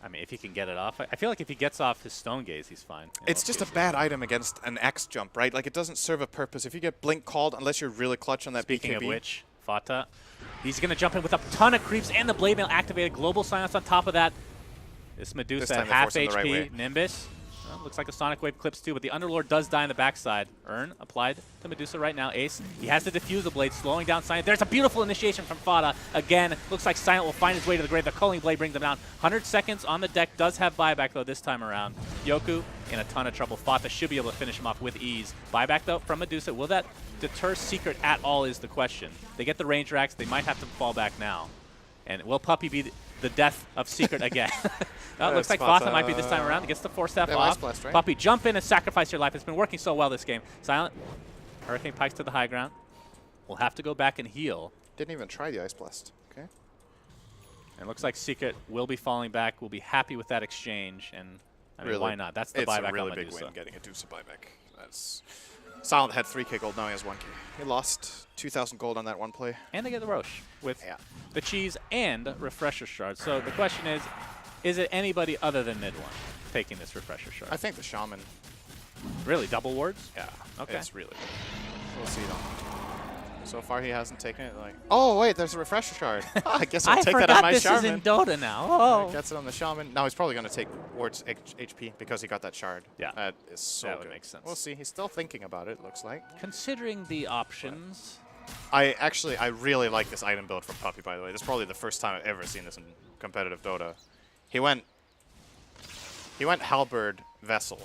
E: I mean, if he can get it off. I feel like if he gets off his Stone Gaze, he's fine.
F: it's just a bad item against an X jump, right? Like, it doesn't serve a purpose. If you get Blink called, unless you're really clutch on that
E: Speaking
F: BKB.
E: of which, Fata, he's going to jump in with a ton of creeps and the Blade Mail activated. Global Silence on top of that. This Medusa
F: time
E: at
F: they
E: half
F: forced him the right way.
E: HP. Nimbus. Well, looks like a Sonic Wave clips too, but the Underlord does die on the backside. Urn applied to Medusa right now. Ace, he has to defuse the blade, slowing down Silent. There's a beautiful initiation from Fata. Again, looks like Silent will find his way to the grave. The Culling Blade brings him down. 100 seconds on the deck. Does have buyback though this time around. Yoku in a ton of trouble. Fata should be able to finish him off with ease. Buyback though from Medusa. Will that deter Secret at all is the question. They get the range racks. They might have to fall back now. And will Puppy be the death of Secret again? It looks like Fata might be this time around. He gets the Force Staff
F: They have Ice
E: off.
F: Blast, right?
E: Puppy, jump in and sacrifice your life. It's been working so well this game. Silent. Hurricane Pikes to the high ground. We'll have to go back and heal.
F: Didn't even try the Ice Blast. Okay.
E: And it looks like Secret will be falling back. We'll be happy with that exchange. And I mean,
F: Really?
E: why not? That's the
F: It's
E: buyback
F: a really
E: on
F: big
E: Medusa.
F: win getting a Medusa buyback. That's Silent had 3k gold, now he has 1k. He lost 2,000 gold on that one play.
E: And they get the Roche with
F: Yeah.
E: the cheese and refresher shard. So the question is it anybody other than mid one taking this refresher shard?
F: I think the Shaman.
E: Really, double wards?
F: Yeah.
E: Okay.
F: It's really good. We'll see though. So far he hasn't taken it. Like, oh wait, there's a refresher shard. I guess I'll take that on my
E: this
F: Shaman.
E: is in Dota now. Oh.
F: Gets it on the Shaman. Now he's probably going to take wards HP because he got that shard.
E: Yeah.
F: That is so
E: That
F: good.
E: would make sense.
F: We'll see. He's still thinking about it, looks like.
E: Considering the options,
F: I really like this item build from Puppy, by the way. This is probably the first time I've ever seen this in competitive Dota. He went Halberd Vessel.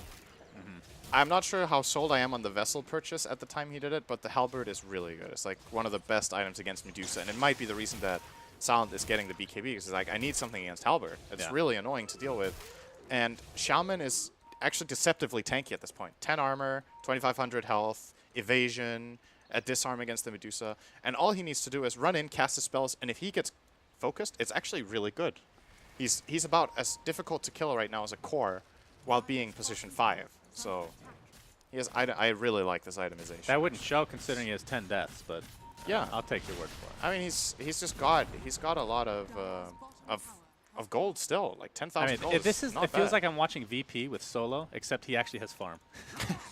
F: I'm not sure how sold I am on the Vessel purchase at the time he did it, but the Halberd is really good. It's like one of the best items against Medusa, and it might be the reason that Silent is getting the BKB, because it's like, I need something against Halberd. It's really annoying to deal with. And Shaman is actually deceptively tanky at this point. 10 armor, 2,500 health, evasion, a disarm against the Medusa, and all he needs to do is run in, cast his spells, and if he gets focused, it's actually really good. He's about as difficult to kill right now as a core while being position 5. So I really like this itemization.
E: that wouldn't show considering he has 10 deaths, but
F: Yeah.
E: I'll take your word for it.
F: I mean, he's got a lot of gold still, like 10,000
E: I mean,
F: gold.
E: it feels
F: bad.
E: like I'm watching VP with Solo, except he actually has farm.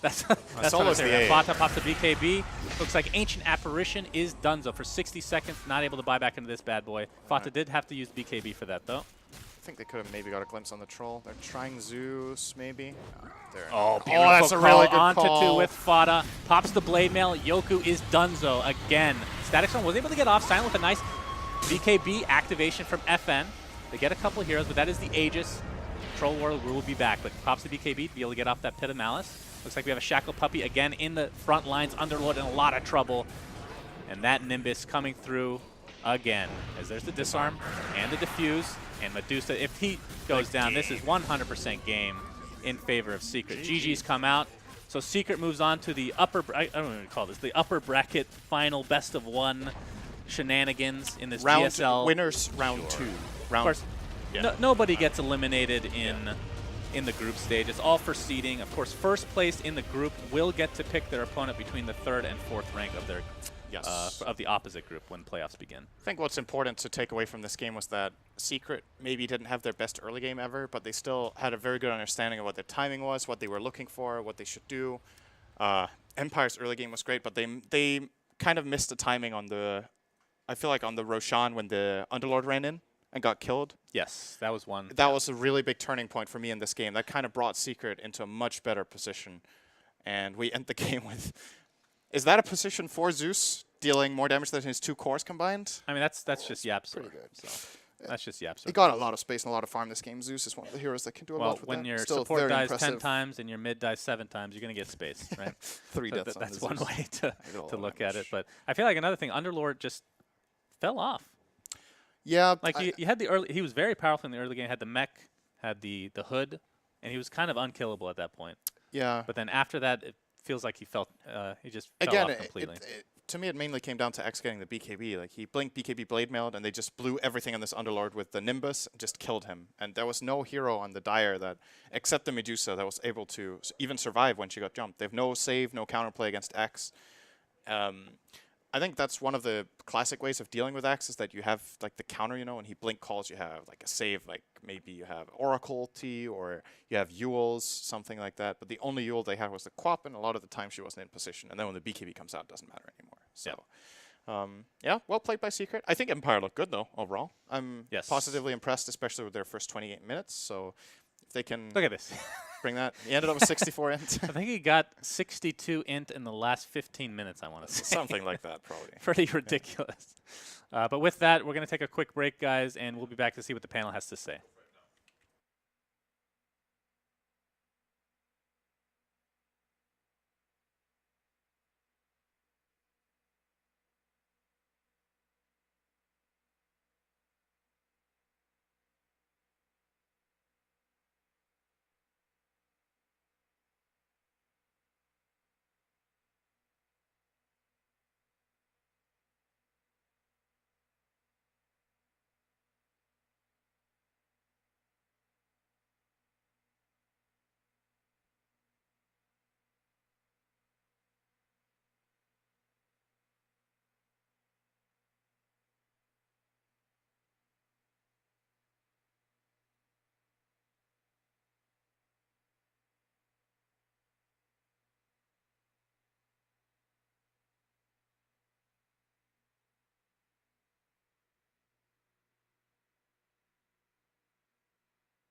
E: that's what I'm
F: Solo's the
E: saying.
F: A.
E: Fata pops the BKB. Looks like Ancient Apparition is donezo for 60 seconds. Not able to buy back into this bad boy. Fata did have to use BKB for that, though.
F: I think they could have maybe got a glimpse on the troll. They're trying Zeus, maybe. There.
E: Oh,
F: that's a really good
E: onto
F: call.
E: 2 with Fata. Pops the Blade Mail. Yoku is donezo again. Static Storm was able to get off Silent with a nice BKB activation from FN. They get a couple of heroes, but that is the Aegis. Troll Warrior will be back, but pops the BKB to be able to get off that Pit of Malice. Looks like we have a Shackle Puppy again in the front lines. Underlord in a lot of trouble. And that Nimbus coming through again, as there's the disarm and the diffuse. And Medusa, if he goes down, this is 100% game in favor of Secret. GG's come out. So Secret moves on to the upper, I don't know what to call this, the upper bracket final best of 1 shenanigans in this GSL.
F: Winners round 2.
E: Of course, nobody gets eliminated in the group stage. It's all for seeding. Of course, first place in the group will get to pick their opponent between the 3rd and 4th rank of their of the opposite group when playoffs begin.
F: I think what's important to take away from this game was that Secret maybe didn't have their best early game ever, but they still had a very good understanding of what their timing was, what they were looking for, what they should do. Empire's early game was great, but they kind of missed the timing on the, I feel like on the Roshan when the Underlord ran in and got killed.
E: Yes, that was one.
F: That was a really big turning point for me in this game. That kind of brought Secret into a much better position. And we end the game with, is that a position for Zeus, dealing more damage than his 2 cores combined?
E: I mean, that's just Yapsor.
F: Pretty good.
E: So that's just Yapsor.
F: He got a lot of space and a lot of farm this game. Zeus is one of the heroes that can do a lot with that.
E: When your
F: Still
E: support
F: very
E: dies 10
F: impressive.
E: times and your mid dies 7 times, you're going to get space, right?
F: 3
E: So
F: deaths on
E: that's
F: the
E: one
F: Zeus.
E: way
F: I got a lot
E: to
F: of
E: look at it.
F: damage.
E: But I feel like another thing, Underlord just fell off.
F: Yeah.
E: Like you had the early, he was very powerful in the early game. Had the mech, had the hood, and he was kind of unkillable at that point.
F: yeah.
E: But then after that, it feels like he fell
F: Again,
E: off completely.
F: to me, it mainly came down to X getting the BKB. Like, he blinked BKB Blade Mailed, and they just blew everything on this Underlord with the Nimbus and just killed him. And there was no hero on the Dire that, except the Medusa, that was able to even survive when she got jumped. They have no save, no counterplay against X. I think that's one of the classic ways of dealing with X is that you have, like, the counter, you know, when he blink calls, you have, like, a save, like, maybe you have Oracle T or you have Yules, something like that. But the only Yule they had was the Quap, and a lot of the time she wasn't in position. And then when the BKB comes out, it doesn't matter anymore. So, yeah, well played by Secret. I think Empire looked good, though, overall. I'm positively impressed, especially with their first 28 minutes. So if they can
E: Look at this.
F: bring that. He ended up with 64 int.
E: I think he got 62 int in the last 15 minutes, I want to say.
F: Something like that, probably.
E: Pretty ridiculous. But with that, we're going to take a quick break, guys, and we'll be back to see what the panel has to say.